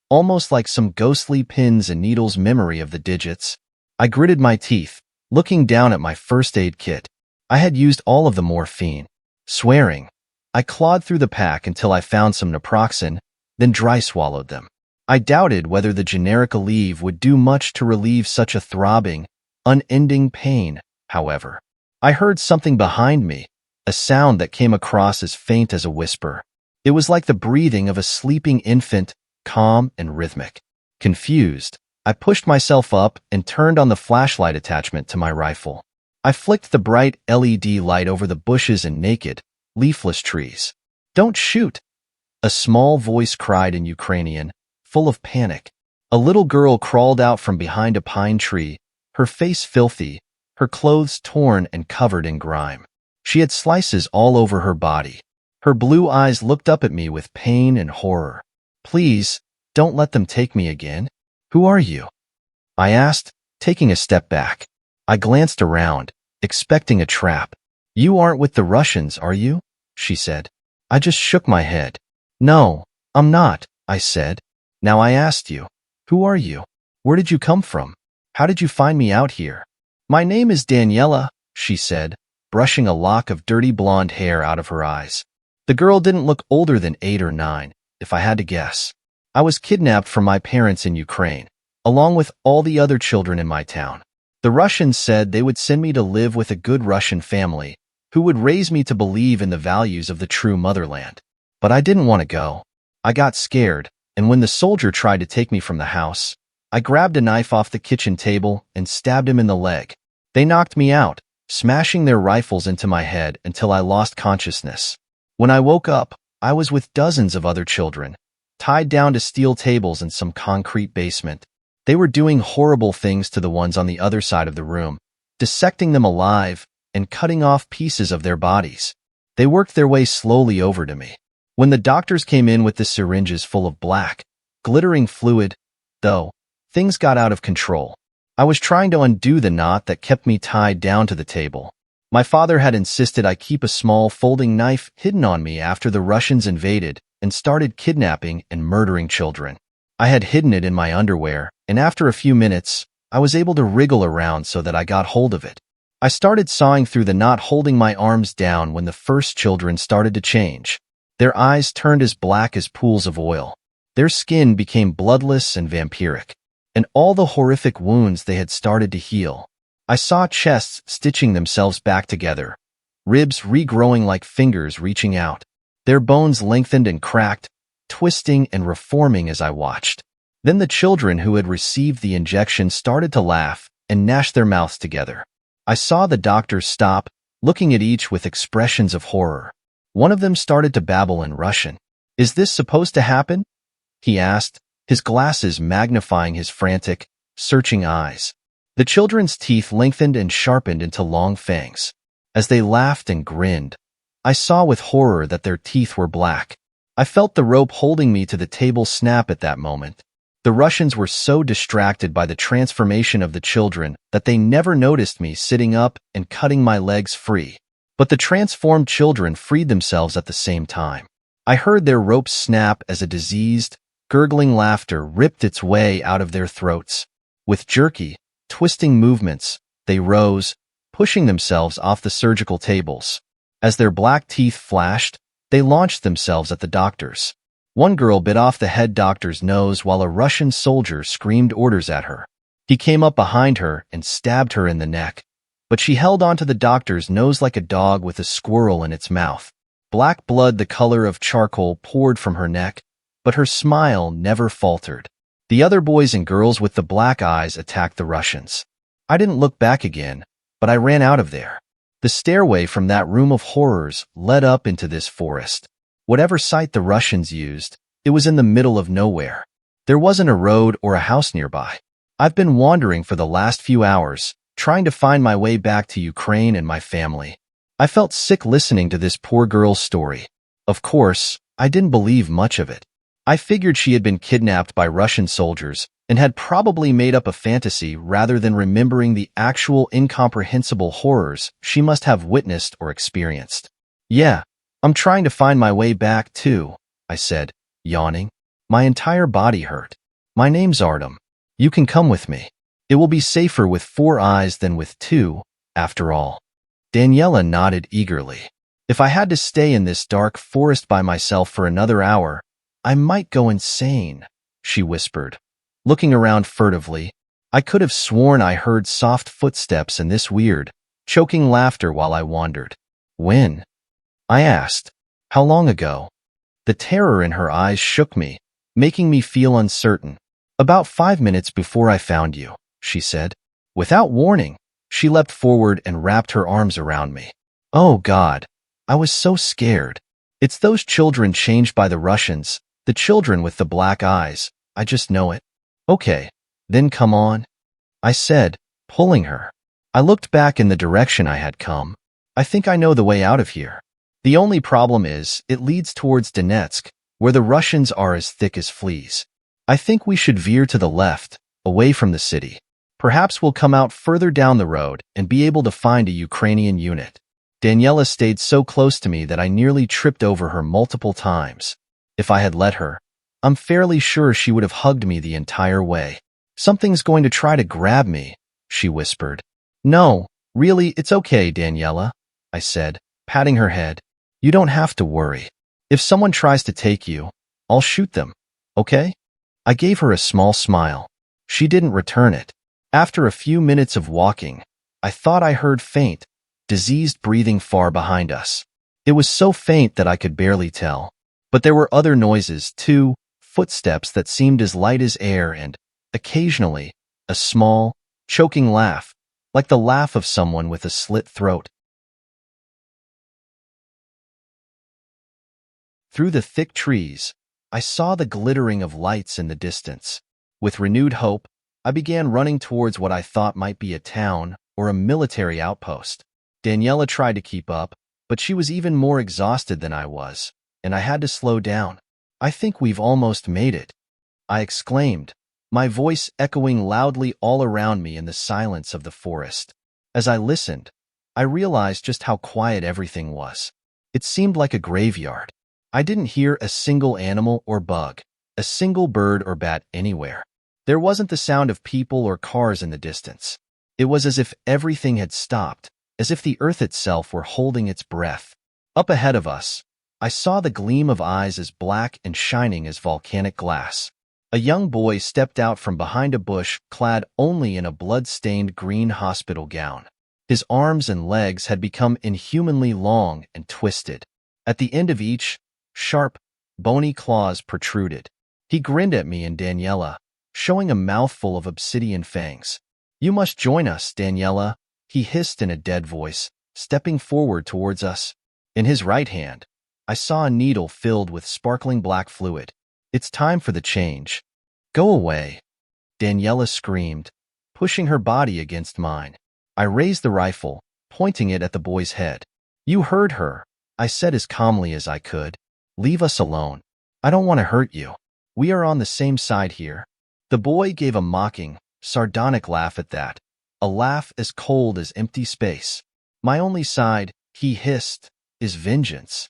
almost like some ghostly pins and needles memory of the digits. I gritted my teeth, looking down at my first aid kit. I had used all of the morphine. Swearing, I clawed through the pack until I found some naproxen, then dry swallowed them. I doubted whether the generic Aleve would do much to relieve such a throbbing, unending pain, however. I heard something behind me, a sound that came across as faint as a whisper. It was like the breathing of a sleeping infant, calm and rhythmic. Confused, I pushed myself up and turned on the flashlight attachment to my rifle. I flicked the bright LED light over the bushes and naked, leafless trees. "Don't shoot!" A small voice cried in Ukrainian, full of panic. A little girl crawled out from behind a pine tree, her face filthy, her clothes torn and covered in grime. She had slices all over her body. Her blue eyes looked up at me with pain and horror. "Please, don't let them take me again. Who are you?" I asked, taking a step back. I glanced around, expecting a trap. "You aren't with the Russians, are you?" she said. I just shook my head. "No, I'm not," I said. "Now I asked you, who are you? Where did you come from? How did you find me out here?" "My name is Daniela," she said, brushing a lock of dirty blonde hair out of her eyes. The girl didn't look older than 8 or 9, if I had to guess. "I was kidnapped from my parents in Ukraine, along with all the other children in my town. The Russians said they would send me to live with a good Russian family, who would raise me to believe in the values of the true motherland. But I didn't want to go. I got scared, and when the soldier tried to take me from the house, I grabbed a knife off the kitchen table and stabbed him in the leg. They knocked me out, smashing their rifles into my head until I lost consciousness. When I woke up, I was with dozens of other children, tied down to steel tables in some concrete basement. They were doing horrible things to the ones on the other side of the room, dissecting them alive and cutting off pieces of their bodies. They worked their way slowly over to me. When the doctors came in with the syringes full of black, glittering fluid, though, things got out of control. I was trying to undo the knot that kept me tied down to the table. My father had insisted I keep a small folding knife hidden on me after the Russians invaded and started kidnapping and murdering children. I had hidden it in my underwear, and after a few minutes, I was able to wriggle around so that I got hold of it. I started sawing through the knot, holding my arms down when the first children started to change. Their eyes turned as black as pools of oil. Their skin became bloodless and vampiric, and all the horrific wounds they had started to heal. I saw chests stitching themselves back together, ribs regrowing like fingers reaching out. Their bones lengthened and cracked, twisting and reforming as I watched. Then the children who had received the injection started to laugh and gnash their mouths together. I saw the doctors stop, looking at each with expressions of horror. One of them started to babble in Russian. "Is this supposed to happen?" he asked, his glasses magnifying his frantic, searching eyes. The children's teeth lengthened and sharpened into long fangs. As they laughed and grinned, I saw with horror that their teeth were black. I felt the rope holding me to the table snap at that moment. The Russians were so distracted by the transformation of the children that they never noticed me sitting up and cutting my legs free. But the transformed children freed themselves at the same time. I heard their ropes snap as a diseased, gurgling laughter ripped its way out of their throats. With jerky, twisting movements, they rose, pushing themselves off the surgical tables. As their black teeth flashed, they launched themselves at the doctors. One girl bit off the head doctor's nose while a Russian soldier screamed orders at her. He came up behind her and stabbed her in the neck, but she held onto the doctor's nose like a dog with a squirrel in its mouth. Black blood the color of charcoal poured from her neck, but her smile never faltered. The other boys and girls with the black eyes attacked the Russians. I didn't look back again, but I ran out of there. The stairway from that room of horrors led up into this forest. Whatever site the Russians used, it was in the middle of nowhere. There wasn't a road or a house nearby. I've been wandering for the last few hours, trying to find my way back to Ukraine and my family. I felt sick listening to this poor girl's story. Of course, I didn't believe much of it. I figured she had been kidnapped by Russian soldiers and had probably made up a fantasy rather than remembering the actual incomprehensible horrors she must have witnessed or experienced. "Yeah, I'm trying to find my way back too," I said, yawning. My entire body hurt. "My name's Artem. You can come with me. It will be safer with 4 eyes than with 2, after all." Daniela nodded eagerly. If I had to stay in this dark forest by myself for another hour, I might go insane, she whispered. Looking around furtively, I could have sworn I heard soft footsteps and this weird, choking laughter while I wandered. "When?" I asked. "How long ago?" The terror in her eyes shook me, making me feel uncertain. "About 5 minutes before I found you," she said. Without warning, she leapt forward and wrapped her arms around me. Oh God, I was so scared. It's those children changed by the Russians, the children with the black eyes. I just know it. "Okay, then come on," I said, pulling her. I looked back in the direction I had come. "I think I know the way out of here. The only problem is, it leads towards Donetsk, where the Russians are as thick as fleas. I think we should veer to the left, away from the city. Perhaps we'll come out further down the road and be able to find a Ukrainian unit." Daniela stayed so close to me that I nearly tripped over her multiple times. If I had let her, I'm fairly sure she would have hugged me the entire way. "Something's going to try to grab me," she whispered. "No, really, it's okay, Daniela," I said, patting her head. "You don't have to worry. If someone tries to take you, I'll shoot them, okay?" I gave her a small smile. She didn't return it. After a few minutes of walking, I thought I heard faint, diseased breathing far behind us. It was so faint that I could barely tell. But there were other noises, too, footsteps that seemed as light as air and, occasionally, a small, choking laugh, like the laugh of someone with a slit throat. Through the thick trees, I saw the glittering of lights in the distance. With renewed hope, I began running towards what I thought might be a town or a military outpost. Daniela tried to keep up, but she was even more exhausted than I was, and I had to slow down. "I think we've almost made it," I exclaimed, my voice echoing loudly all around me in the silence of the forest. As I listened, I realized just how quiet everything was. It seemed like a graveyard. I didn't hear a single animal or bug, a single bird or bat anywhere. There wasn't the sound of people or cars in the distance. It was as if everything had stopped, as if the earth itself were holding its breath. Up ahead of us, I saw the gleam of eyes as black and shining as volcanic glass. A young boy stepped out from behind a bush, clad only in a blood-stained green hospital gown. His arms and legs had become inhumanly long and twisted. At the end of each, sharp, bony claws protruded. He grinned at me and Daniela, showing a mouthful of obsidian fangs. "You must join us, Daniela," he hissed in a dead voice, stepping forward towards us. In his right hand, I saw a needle filled with sparkling black fluid. "It's time for the change." "Go away," Daniela screamed, pushing her body against mine. I raised the rifle, pointing it at the boy's head. "You heard her," I said as calmly as I could. "Leave us alone. I don't want to hurt you. We are on the same side here." The boy gave a mocking, sardonic laugh at that, a laugh as cold as empty space. "My only side," he hissed, "is vengeance."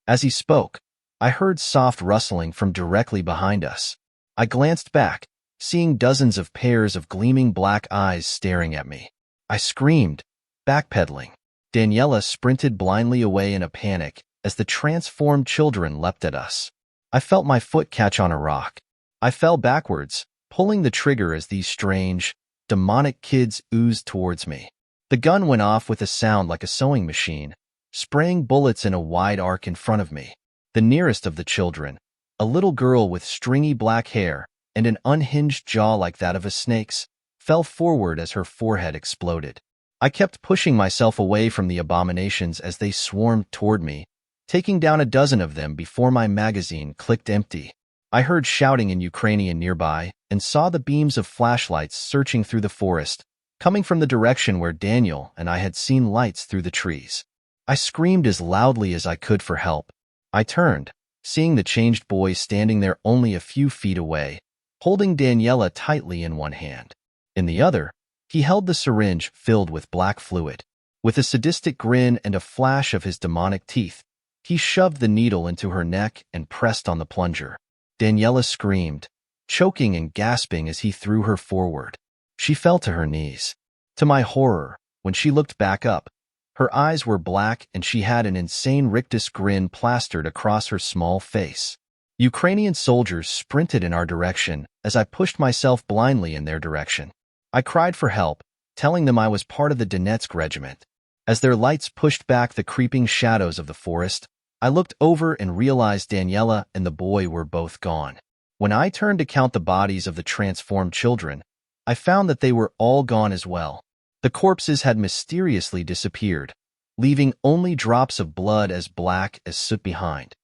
As he spoke, I heard soft rustling from directly behind us. I glanced back, seeing dozens of pairs of gleaming black eyes staring at me. I screamed, backpedaling. Daniela sprinted blindly away in a panic as the transformed children leapt at us. I felt my foot catch on a rock. I fell backwards, pulling the trigger as these strange, demonic kids oozed towards me. The gun went off with a sound like a sewing machine, spraying bullets in a wide arc in front of me. The nearest of the children, a little girl with stringy black hair and an unhinged jaw like that of a snake's, fell forward as her forehead exploded. I kept pushing myself away from the abominations as they swarmed toward me, taking down a dozen of them before my magazine clicked empty. I heard shouting in Ukrainian nearby and saw the beams of flashlights searching through the forest, coming from the direction where Daniel and I had seen lights through the trees. I screamed as loudly as I could for help. I turned, seeing the changed boy standing there only a few feet away, holding Daniela tightly in one hand. In the other, he held the syringe filled with black fluid. With a sadistic grin and a flash of his demonic teeth, he shoved the needle into her neck and pressed on the plunger. Daniela screamed, choking and gasping as he threw her forward. She fell to her knees. To my horror, when she looked back up, her eyes were black and she had an insane rictus grin plastered across her small face. Ukrainian soldiers sprinted in our direction as I pushed myself blindly in their direction. I cried for help, telling them I was part of the Donetsk regiment. As their lights pushed back the creeping shadows of the forest, I looked over and realized Daniela and the boy were both gone. When I turned to count the bodies of the transformed children, I found that they were all gone as well. The corpses had mysteriously disappeared, leaving only drops of blood as black as soot behind.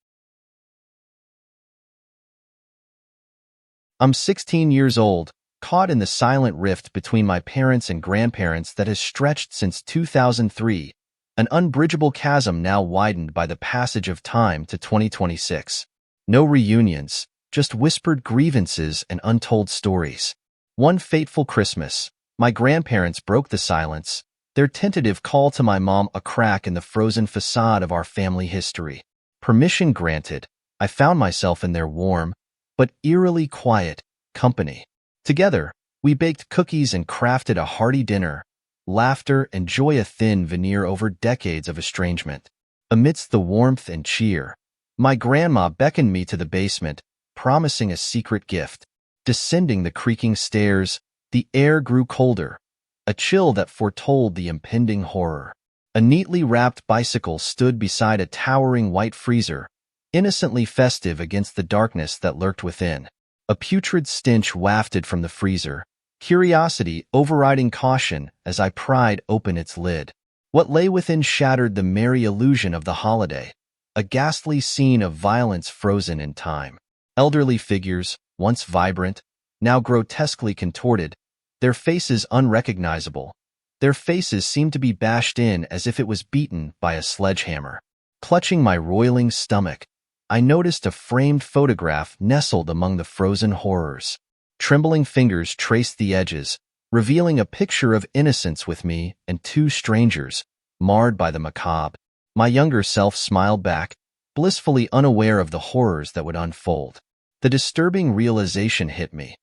I'm 16 years old, caught in the silent rift between my parents and grandparents that has stretched since 2003, an unbridgeable chasm now widened by the passage of time to 2026. No reunions, just whispered grievances and untold stories. One fateful Christmas, my grandparents broke the silence, their tentative call to my mom a crack in the frozen facade of our family history. Permission granted, I found myself in their warm, but eerily quiet, company. Together, we baked cookies and crafted a hearty dinner, laughter and joy a thin veneer over decades of estrangement. Amidst the warmth and cheer, my grandma beckoned me to the basement, promising a secret gift. Descending the creaking stairs, the air grew colder, a chill that foretold the impending horror. A neatly wrapped bicycle stood beside a towering white freezer, innocently festive against the darkness that lurked within. A putrid stench wafted from the freezer, curiosity overriding caution as I pried open its lid. What lay within shattered the merry illusion of the holiday, a ghastly scene of violence frozen in time. Elderly figures, once vibrant, now grotesquely contorted, their faces unrecognizable. Their faces seemed to be bashed in as if it was beaten by a sledgehammer. Clutching my roiling stomach, I noticed a framed photograph nestled among the frozen horrors. Trembling fingers traced the edges, revealing a picture of innocence with me and two strangers, marred by the macabre. My younger self smiled back, blissfully unaware of the horrors that would unfold. The disturbing realization hit me.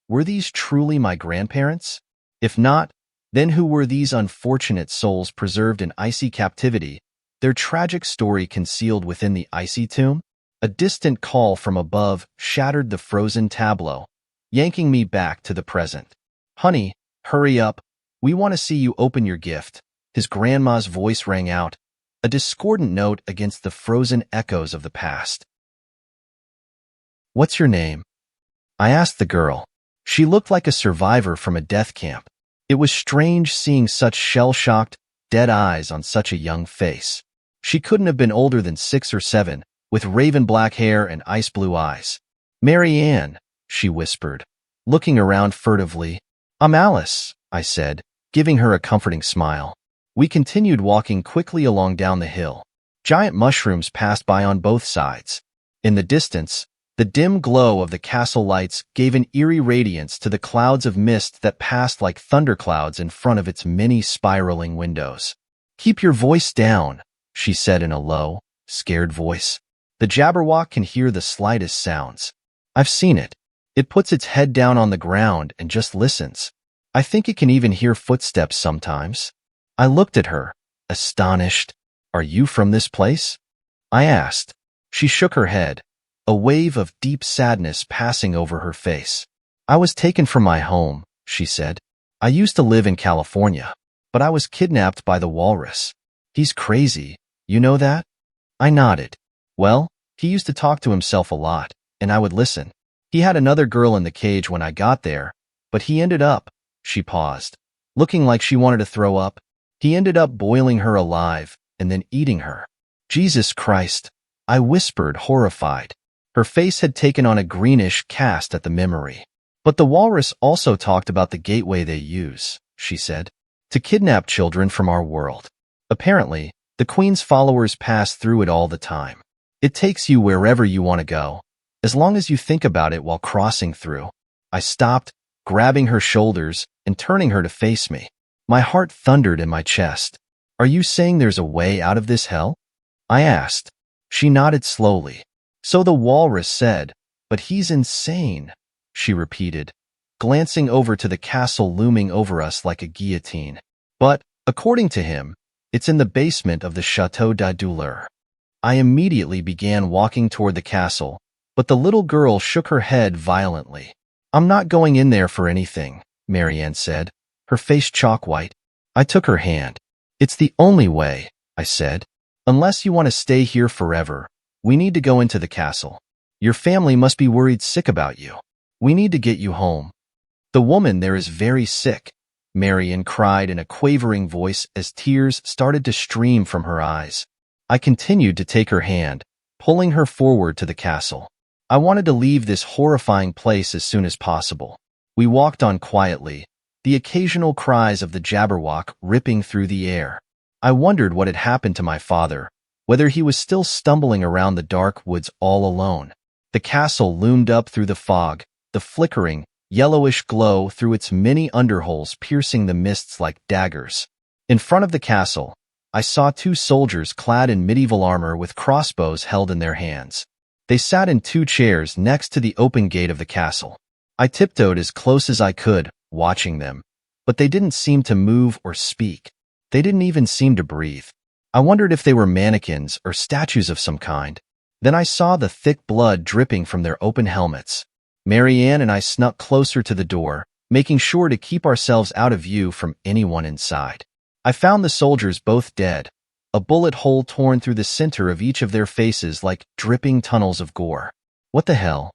Were these truly my grandparents? If not, then who were these unfortunate souls preserved in icy captivity, their tragic story concealed within the icy tomb? A distant call from above shattered the frozen tableau, yanking me back to the present. "Honey, hurry up. We want to see you open your gift." His grandma's voice rang out, a discordant note against the frozen echoes of the past. "What's your name?" I asked the girl. She looked like a survivor from a death camp. It was strange seeing such shell-shocked, dead eyes on such a young face. She couldn't have been older than 6 or 7, with raven-black hair and ice-blue eyes. "Mary Ann," she whispered, looking around furtively. "I'm Alice," I said, giving her a comforting smile. We continued walking quickly along down the hill. Giant mushrooms passed by on both sides. In the distance, the dim glow of the castle lights gave an eerie radiance to the clouds of mist that passed like thunderclouds in front of its many spiraling windows. "Keep your voice down," she said in a low, scared voice. "The Jabberwock can hear the slightest sounds. I've seen it. It puts its head down on the ground and just listens. I think it can even hear footsteps sometimes." I looked at her, astonished. "Are you from this place?" I asked. She shook her head, a wave of deep sadness passing over her face. "I was taken from my home," she said. "I used to live in California, but I was kidnapped by the walrus. He's crazy, you know that?" I nodded. "Well, he used to talk to himself a lot, and I would listen. He had another girl in the cage when I got there, but he ended up," she paused, looking like she wanted to throw up. "He ended up boiling her alive and then eating her." "Jesus Christ," I whispered, horrified. Her face had taken on a greenish cast at the memory. "But the walrus also talked about the gateway they use," she said, "to kidnap children from our world. Apparently, the Queen's followers pass through it all the time. It takes you wherever you want to go, as long as you think about it while crossing through." I stopped, grabbing her shoulders and turning her to face me. My heart thundered in my chest. "Are you saying there's a way out of this hell?" I asked. She nodded slowly. "So the walrus said, but he's insane," she repeated, glancing over to the castle looming over us like a guillotine. "But, according to him, it's in the basement of the Château de Douleur." I immediately began walking toward the castle, but the little girl shook her head violently. "I'm not going in there for anything," Mary Ann said, her face chalk white. I took her hand. "It's the only way," I said. "Unless you want to stay here forever, we need to go into the castle. Your family must be worried sick about you. We need to get you home." "The woman there is very sick," Mary Ann cried in a quavering voice as tears started to stream from her eyes. I continued to take her hand, pulling her forward to the castle. I wanted to leave this horrifying place as soon as possible. We walked on quietly, the occasional cries of the Jabberwock ripping through the air. I wondered what had happened to my father, whether he was still stumbling around the dark woods all alone. The castle loomed up through the fog, the flickering, yellowish glow through its many underholes piercing the mists like daggers. In front of the castle, I saw 2 soldiers clad in medieval armor with crossbows held in their hands. They sat in 2 chairs next to the open gate of the castle. I tiptoed as close as I could, watching them, but they didn't seem to move or speak. They didn't even seem to breathe. I wondered if they were mannequins or statues of some kind. Then I saw the thick blood dripping from their open helmets. Mary Ann and I snuck closer to the door, making sure to keep ourselves out of view from anyone inside. I found the soldiers both dead, a bullet hole torn through the center of each of their faces like dripping tunnels of gore. "What the hell?"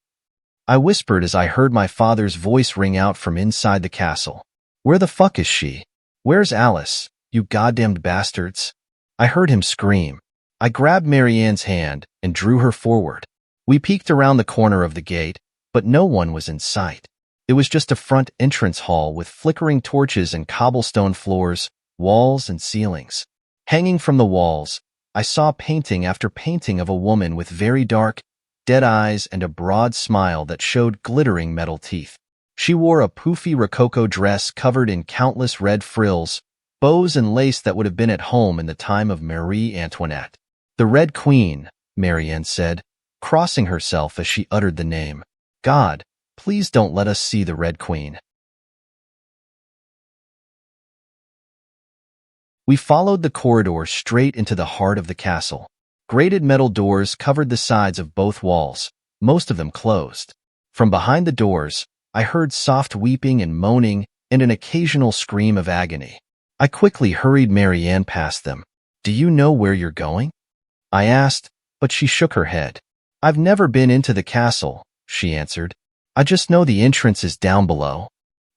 I whispered as I heard my father's voice ring out from inside the castle. "Where the fuck is she? Where's Alice, you goddamned bastards?" I heard him scream. I grabbed Mary Ann's hand and drew her forward. We peeked around the corner of the gate, but no one was in sight. It was just a front entrance hall with flickering torches and cobblestone floors, walls and ceilings. Hanging from the walls, I saw painting after painting of a woman with very dark, dead eyes and a broad smile that showed glittering metal teeth. She wore a poofy rococo dress covered in countless red frills, bows and lace that would have been at home in the time of Marie Antoinette. "The Red Queen," Mary Ann said, crossing herself as she uttered the name. "God, please don't let us see the Red Queen." We followed the corridor straight into the heart of the castle. Grated metal doors covered the sides of both walls, most of them closed. From behind the doors, I heard soft weeping and moaning and an occasional scream of agony. I quickly hurried Marianne past them. "Do you know where you're going?" I asked, but she shook her head. "I've never been into the castle," she answered. "I just know the entrance is down below."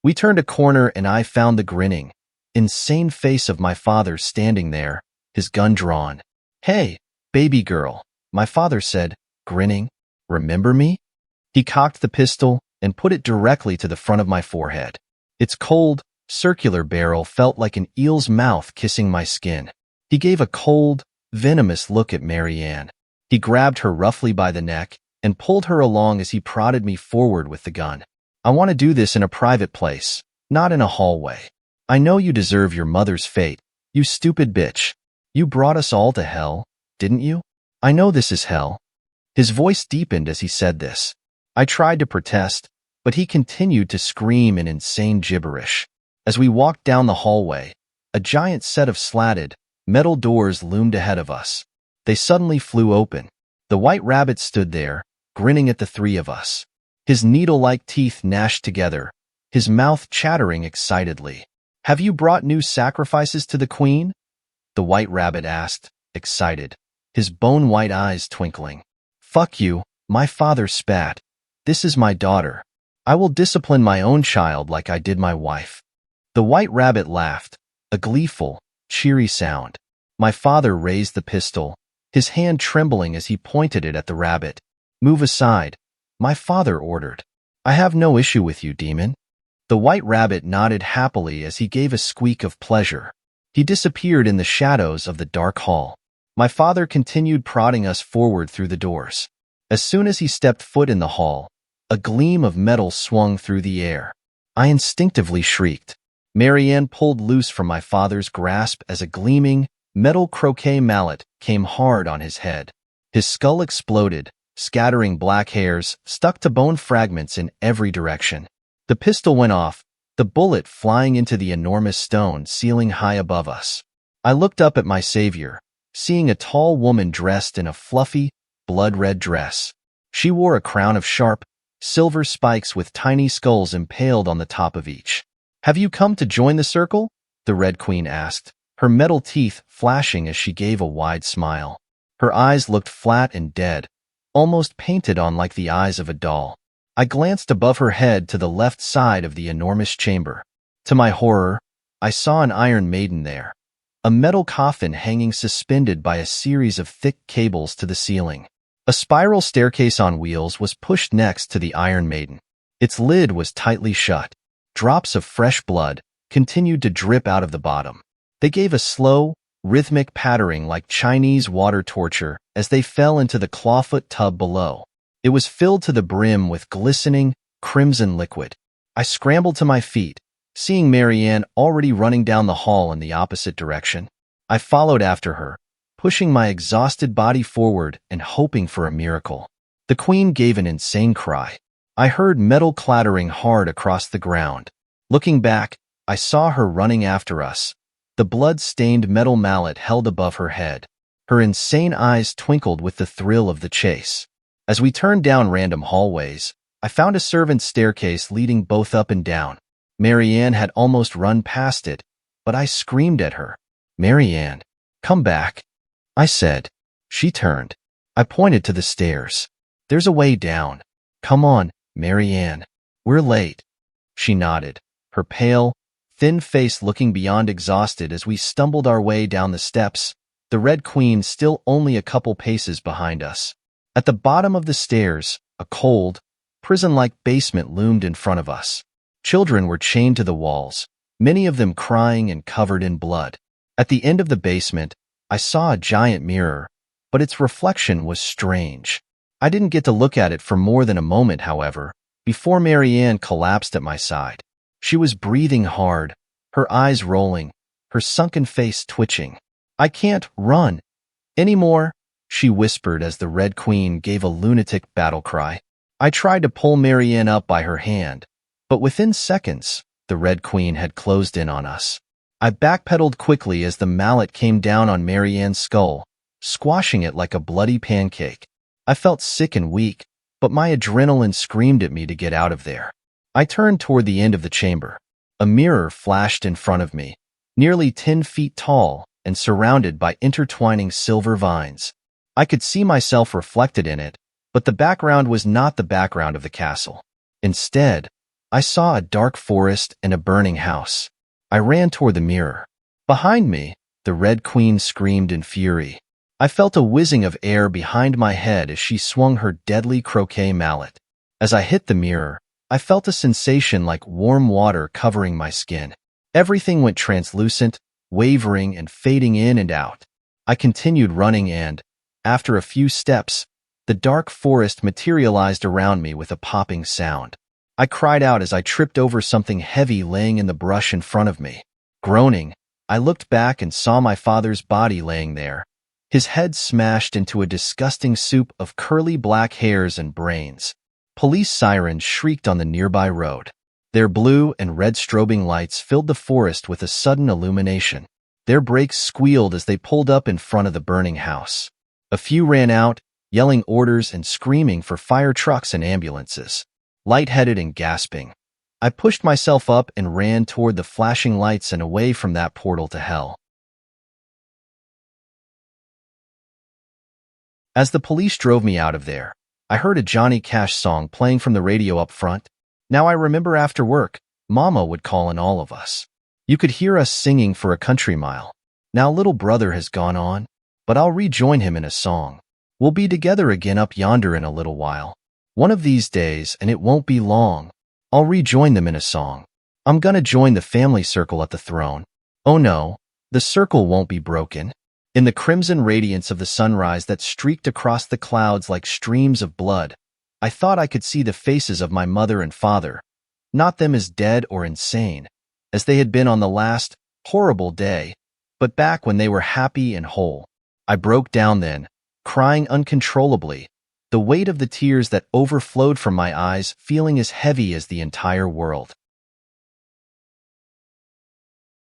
We turned a corner and I found the grinning, insane face of my father standing there, his gun drawn. "Hey, baby girl," my father said, grinning. "Remember me?" He cocked the pistol and put it directly to the front of my forehead. Its cold, circular barrel felt like an eel's mouth kissing my skin. He gave a cold, venomous look at Marianne. He grabbed her roughly by the neck and pulled her along as he prodded me forward with the gun. "I want to do this in a private place, not in a hallway. I know you deserve your mother's fate, you stupid bitch. You brought us all to hell, didn't you? I know this is hell." His voice deepened as he said this. I tried to protest, but he continued to scream in insane gibberish. As we walked down the hallway, a giant set of slatted, metal doors loomed ahead of us. They suddenly flew open. The White Rabbit stood there, grinning at the three of us. His needle-like teeth gnashed together, his mouth chattering excitedly. "Have you brought new sacrifices to the Queen?" the White Rabbit asked, excited, his bone-white eyes twinkling. "Fuck you," my father spat. "This is my daughter. I will discipline my own child like I did my wife." The White Rabbit laughed, a gleeful, cheery sound. My father raised the pistol, his hand trembling as he pointed it at the rabbit. "Move aside," my father ordered. "I have no issue with you, demon." The White Rabbit nodded happily as he gave a squeak of pleasure. He disappeared in the shadows of the dark hall. My father continued prodding us forward through the doors. As soon as he stepped foot in the hall, a gleam of metal swung through the air. I instinctively shrieked. Marianne pulled loose from my father's grasp as a gleaming, metal croquet mallet came hard on his head. His skull exploded, scattering black hairs stuck to bone fragments in every direction. The pistol went off, the bullet flying into the enormous stone ceiling high above us. I looked up at my savior, seeing a tall woman dressed in a fluffy, blood-red dress. She wore a crown of sharp, silver spikes with tiny skulls impaled on the top of each. "Have you come to join the circle?" the Red Queen asked, her metal teeth flashing as she gave a wide smile. Her eyes looked flat and dead, almost painted on like the eyes of a doll. I glanced above her head to the left side of the enormous chamber. To my horror, I saw an Iron Maiden there, a metal coffin hanging suspended by a series of thick cables to the ceiling. A spiral staircase on wheels was pushed next to the Iron Maiden. Its lid was tightly shut. Drops of fresh blood continued to drip out of the bottom. They gave a slow, rhythmic pattering like Chinese water torture as they fell into the clawfoot tub below. It was filled to the brim with glistening, crimson liquid. I scrambled to my feet, seeing Marianne already running down the hall in the opposite direction. I followed after her, pushing my exhausted body forward and hoping for a miracle. The Queen gave an insane cry. I heard metal clattering hard across the ground. Looking back, I saw her running after us, the blood-stained metal mallet held above her head. Her insane eyes twinkled with the thrill of the chase. As we turned down random hallways, I found a servant's staircase leading both up and down. Marianne had almost run past it, but I screamed at her. "Marianne, come back," I said. She turned. I pointed to the stairs. "There's a way down. Come on, Marianne. We're late." She nodded, her pale, thin face looking beyond exhausted as we stumbled our way down the steps, the Red Queen still only a couple paces behind us. At the bottom of the stairs, a cold, prison-like basement loomed in front of us. Children were chained to the walls, many of them crying and covered in blood. At the end of the basement, I saw a giant mirror, but its reflection was strange. I didn't get to look at it for more than a moment, however, before Marianne collapsed at my side. She was breathing hard, her eyes rolling, her sunken face twitching. "I can't run anymore," she whispered as the Red Queen gave a lunatic battle cry. I tried to pull Marianne up by her hand, but within seconds, the Red Queen had closed in on us. I backpedaled quickly as the mallet came down on Mary Ann's skull, squashing it like a bloody pancake. I felt sick and weak, but my adrenaline screamed at me to get out of there. I turned toward the end of the chamber. A mirror flashed in front of me, nearly 10 feet tall and surrounded by intertwining silver vines. I could see myself reflected in it, but the background was not the background of the castle. Instead, I saw a dark forest and a burning house. I ran toward the mirror. Behind me, the Red Queen screamed in fury. I felt a whizzing of air behind my head as she swung her deadly croquet mallet. As I hit the mirror, I felt a sensation like warm water covering my skin. Everything went translucent, wavering and fading in and out. I continued running and, after a few steps, the dark forest materialized around me with a popping sound. I cried out as I tripped over something heavy laying in the brush in front of me. Groaning, I looked back and saw my father's body laying there, his head smashed into a disgusting soup of curly black hairs and brains. Police sirens shrieked on the nearby road. Their blue and red strobing lights filled the forest with a sudden illumination. Their brakes squealed as they pulled up in front of the burning house. A few ran out, yelling orders and screaming for fire trucks and ambulances. Lightheaded and gasping, I pushed myself up and ran toward the flashing lights and away from that portal to hell. As the police drove me out of there, I heard a Johnny Cash song playing from the radio up front. Now I remember after work, Mama would call in all of us. You could hear us singing for a country mile. Now little brother has gone on, but I'll rejoin him in a song. We'll be together again up yonder in a little while. One of these days, and it won't be long, I'll rejoin them in a song. I'm gonna join the family circle at the throne. Oh no, the circle won't be broken. In the crimson radiance of the sunrise that streaked across the clouds like streams of blood, I thought I could see the faces of my mother and father, not them as dead or insane, as they had been on the last, horrible day, but back when they were happy and whole. I broke down then, crying uncontrollably, the weight of the tears that overflowed from my eyes feeling as heavy as the entire world.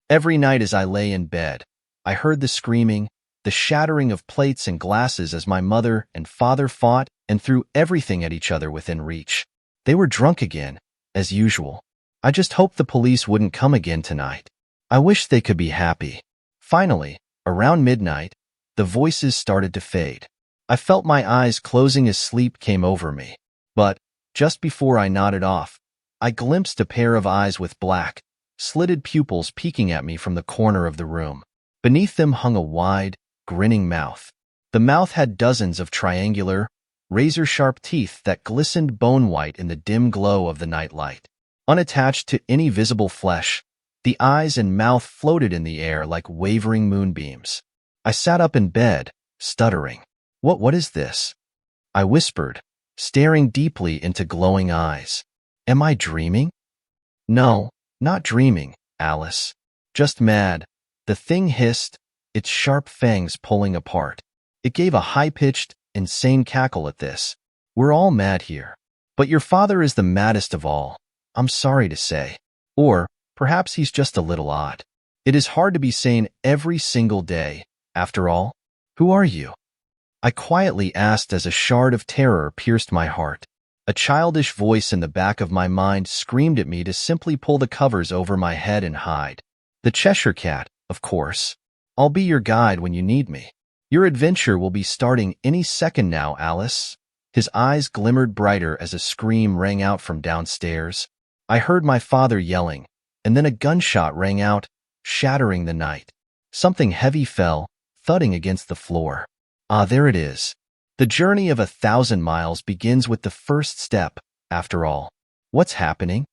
Every night as I lay in bed, I heard the screaming, the shattering of plates and glasses as my mother and father fought and threw everything at each other within reach. They were drunk again, as usual. I just hoped the police wouldn't come again tonight. I wished they could be happy. Finally, around midnight, the voices started to fade. I felt my eyes closing as sleep came over me. But, just before I nodded off, I glimpsed a pair of eyes with black, slitted pupils peeking at me from the corner of the room. Beneath them hung a wide, grinning mouth. The mouth had dozens of triangular, razor-sharp teeth that glistened bone-white in the dim glow of the nightlight. Unattached to any visible flesh, the eyes and mouth floated in the air like wavering moonbeams. I sat up in bed, stuttering. What is this? I whispered, staring deeply into glowing eyes. Am I dreaming? No, not dreaming, Alice. Just mad. The thing hissed, its sharp fangs pulling apart. It gave a high-pitched, insane cackle at this. We're all mad here. But your father is the maddest of all, I'm sorry to say. Or, perhaps he's just a little odd. It is hard to be sane every single day, after all. Who are you? I quietly asked as a shard of terror pierced my heart. A childish voice in the back of my mind screamed at me to simply pull the covers over my head and hide. The Cheshire Cat, of course. I'll be your guide when you need me. Your adventure will be starting any second now, Alice. His eyes glimmered brighter as a scream rang out from downstairs. I heard my father yelling, and then a gunshot rang out, shattering the night. Something heavy fell, thudding against the floor. Ah, there it is. The journey of 1,000 miles begins with the first step, after all. What's happening?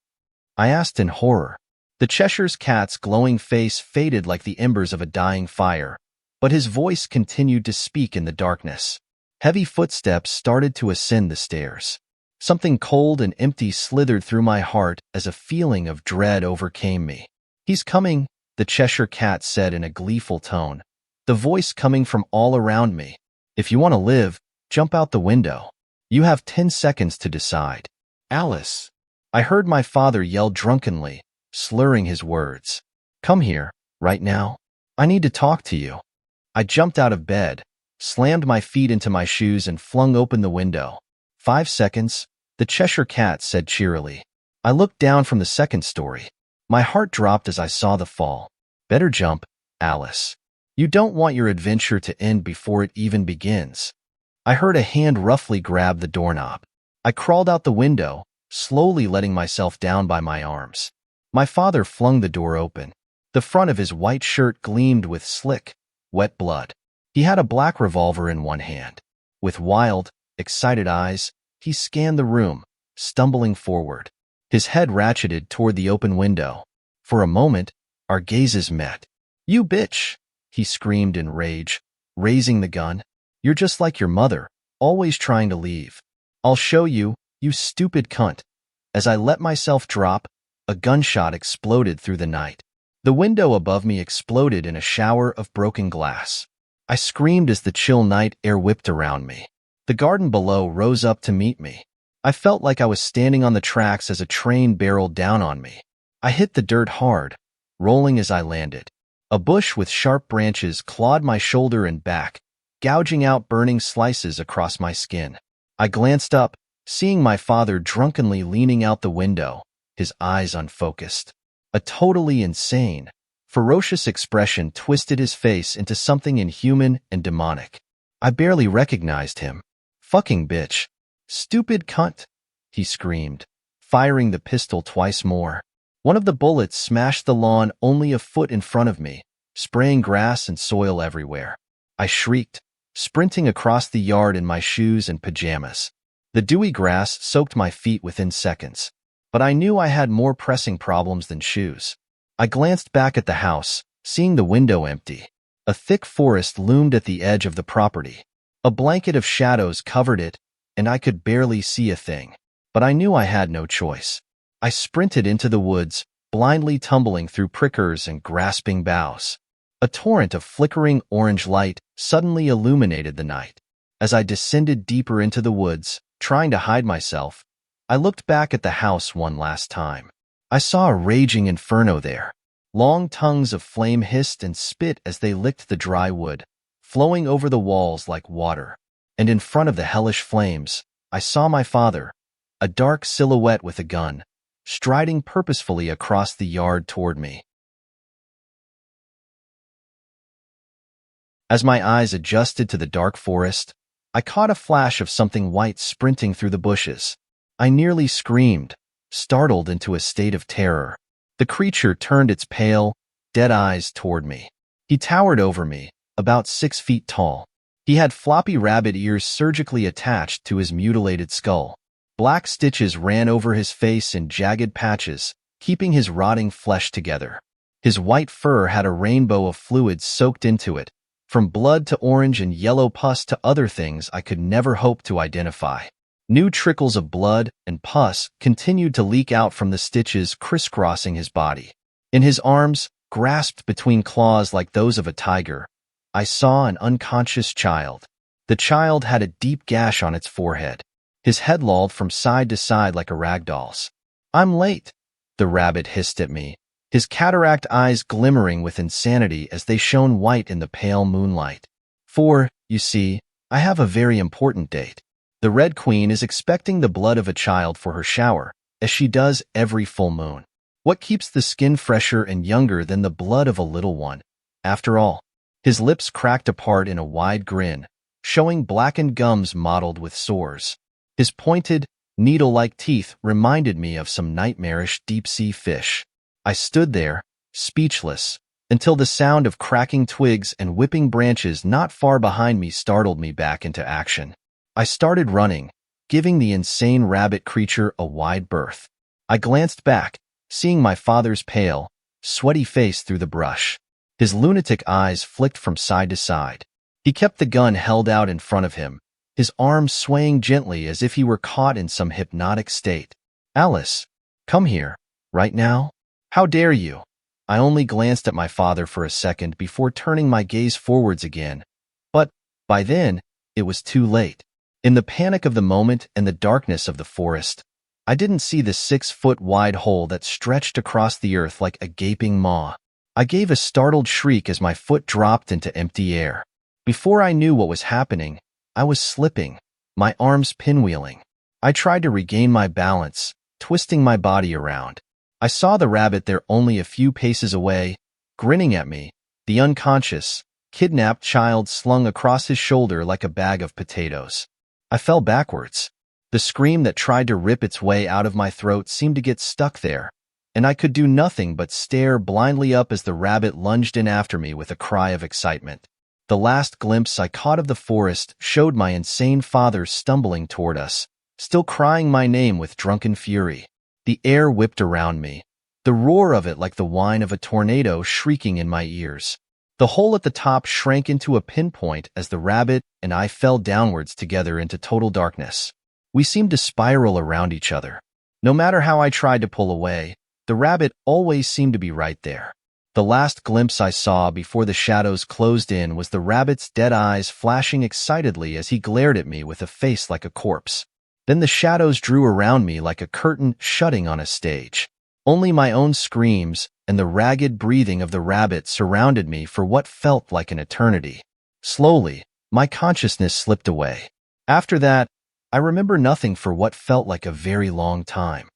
I asked in horror. The Cheshire Cat's glowing face faded like the embers of a dying fire, but his voice continued to speak in the darkness. Heavy footsteps started to ascend the stairs. Something cold and empty slithered through my heart as a feeling of dread overcame me. He's coming, the Cheshire Cat said in a gleeful tone, the voice coming from all around me. If you want to live, jump out the window. You have 10 seconds to decide. Alice. I heard my father yell drunkenly, slurring his words. Come here, right now? I need to talk to you. I jumped out of bed, slammed my feet into my shoes, and flung open the window. 5 seconds, the Cheshire Cat said cheerily. I looked down from the second story. My heart dropped as I saw the fall. Better jump, Alice. You don't want your adventure to end before it even begins. I heard a hand roughly grab the doorknob. I crawled out the window, slowly letting myself down by my arms. My father flung the door open. The front of his white shirt gleamed with slick, wet blood. He had a black revolver in one hand. With wild, excited eyes, he scanned the room, stumbling forward. His head ratcheted toward the open window. For a moment, our gazes met. "You bitch!" he screamed in rage, raising the gun. "You're just like your mother, always trying to leave. I'll show you, you stupid cunt." As I let myself drop, a gunshot exploded through the night. The window above me exploded in a shower of broken glass. I screamed as the chill night air whipped around me. The garden below rose up to meet me. I felt like I was standing on the tracks as a train barreled down on me. I hit the dirt hard, rolling as I landed. A bush with sharp branches clawed my shoulder and back, gouging out burning slices across my skin. I glanced up, seeing my father drunkenly leaning out the window, his eyes unfocused. A totally insane, ferocious expression twisted his face into something inhuman and demonic. I barely recognized him. "Fucking bitch. Stupid cunt," he screamed, firing the pistol twice more. One of the bullets smashed the lawn only a foot in front of me, spraying grass and soil everywhere. I shrieked, sprinting across the yard in my shoes and pajamas. The dewy grass soaked my feet within seconds, but I knew I had more pressing problems than shoes. I glanced back at the house, seeing the window empty. A thick forest loomed at the edge of the property. A blanket of shadows covered it, and I could barely see a thing. But I knew I had no choice. I sprinted into the woods, blindly tumbling through prickers and grasping boughs. A torrent of flickering orange light suddenly illuminated the night. As I descended deeper into the woods, trying to hide myself, I looked back at the house one last time. I saw a raging inferno there. Long tongues of flame hissed and spit as they licked the dry wood, flowing over the walls like water. And in front of the hellish flames, I saw my father, a dark silhouette with a gun, striding purposefully across the yard toward me. As my eyes adjusted to the dark forest, I caught a flash of something white sprinting through the bushes. I nearly screamed, startled into a state of terror. The creature turned its pale, dead eyes toward me. He towered over me, about 6 feet tall. He had floppy rabbit ears surgically attached to his mutilated skull. Black stitches ran over his face in jagged patches, keeping his rotting flesh together. His white fur had a rainbow of fluids soaked into it, from blood to orange and yellow pus to other things I could never hope to identify. New trickles of blood and pus continued to leak out from the stitches crisscrossing his body. In his arms, grasped between claws like those of a tiger, I saw an unconscious child. The child had a deep gash on its forehead. His head lolled from side to side like a rag doll's. "I'm late," the rabbit hissed at me, his cataract eyes glimmering with insanity as they shone white in the pale moonlight. "For, you see, I have a very important date. The Red Queen is expecting the blood of a child for her shower, as she does every full moon. What keeps the skin fresher and younger than the blood of a little one, after all?" His lips cracked apart in a wide grin, showing blackened gums mottled with sores. His pointed, needle-like teeth reminded me of some nightmarish deep-sea fish. I stood there, speechless, until the sound of cracking twigs and whipping branches not far behind me startled me back into action. I started running, giving the insane rabbit creature a wide berth. I glanced back, seeing my father's pale, sweaty face through the brush. His lunatic eyes flicked from side to side. He kept the gun held out in front of him, his arms swaying gently as if he were caught in some hypnotic state. "Alice, come here, right now? How dare you?" I only glanced at my father for a second before turning my gaze forwards again, but, by then, it was too late. In the panic of the moment and the darkness of the forest, I didn't see the 6-foot-wide hole that stretched across the earth like a gaping maw. I gave a startled shriek as my foot dropped into empty air. Before I knew what was happening, I was slipping, my arms pinwheeling. I tried to regain my balance, twisting my body around. I saw the rabbit there only a few paces away, grinning at me, the unconscious, kidnapped child slung across his shoulder like a bag of potatoes. I fell backwards. The scream that tried to rip its way out of my throat seemed to get stuck there, and I could do nothing but stare blindly up as the rabbit lunged in after me with a cry of excitement. The last glimpse I caught of the forest showed my insane father stumbling toward us, still crying my name with drunken fury. The air whipped around me, the roar of it like the whine of a tornado shrieking in my ears. The hole at the top shrank into a pinpoint as the rabbit and I fell downwards together into total darkness. We seemed to spiral around each other. No matter how I tried to pull away, the rabbit always seemed to be right there. The last glimpse I saw before the shadows closed in was the rabbit's dead eyes flashing excitedly as he glared at me with a face like a corpse. Then the shadows drew around me like a curtain shutting on a stage. Only my own screams and the ragged breathing of the rabbit surrounded me for what felt like an eternity. Slowly, my consciousness slipped away. After that, I remember nothing for what felt like a very long time.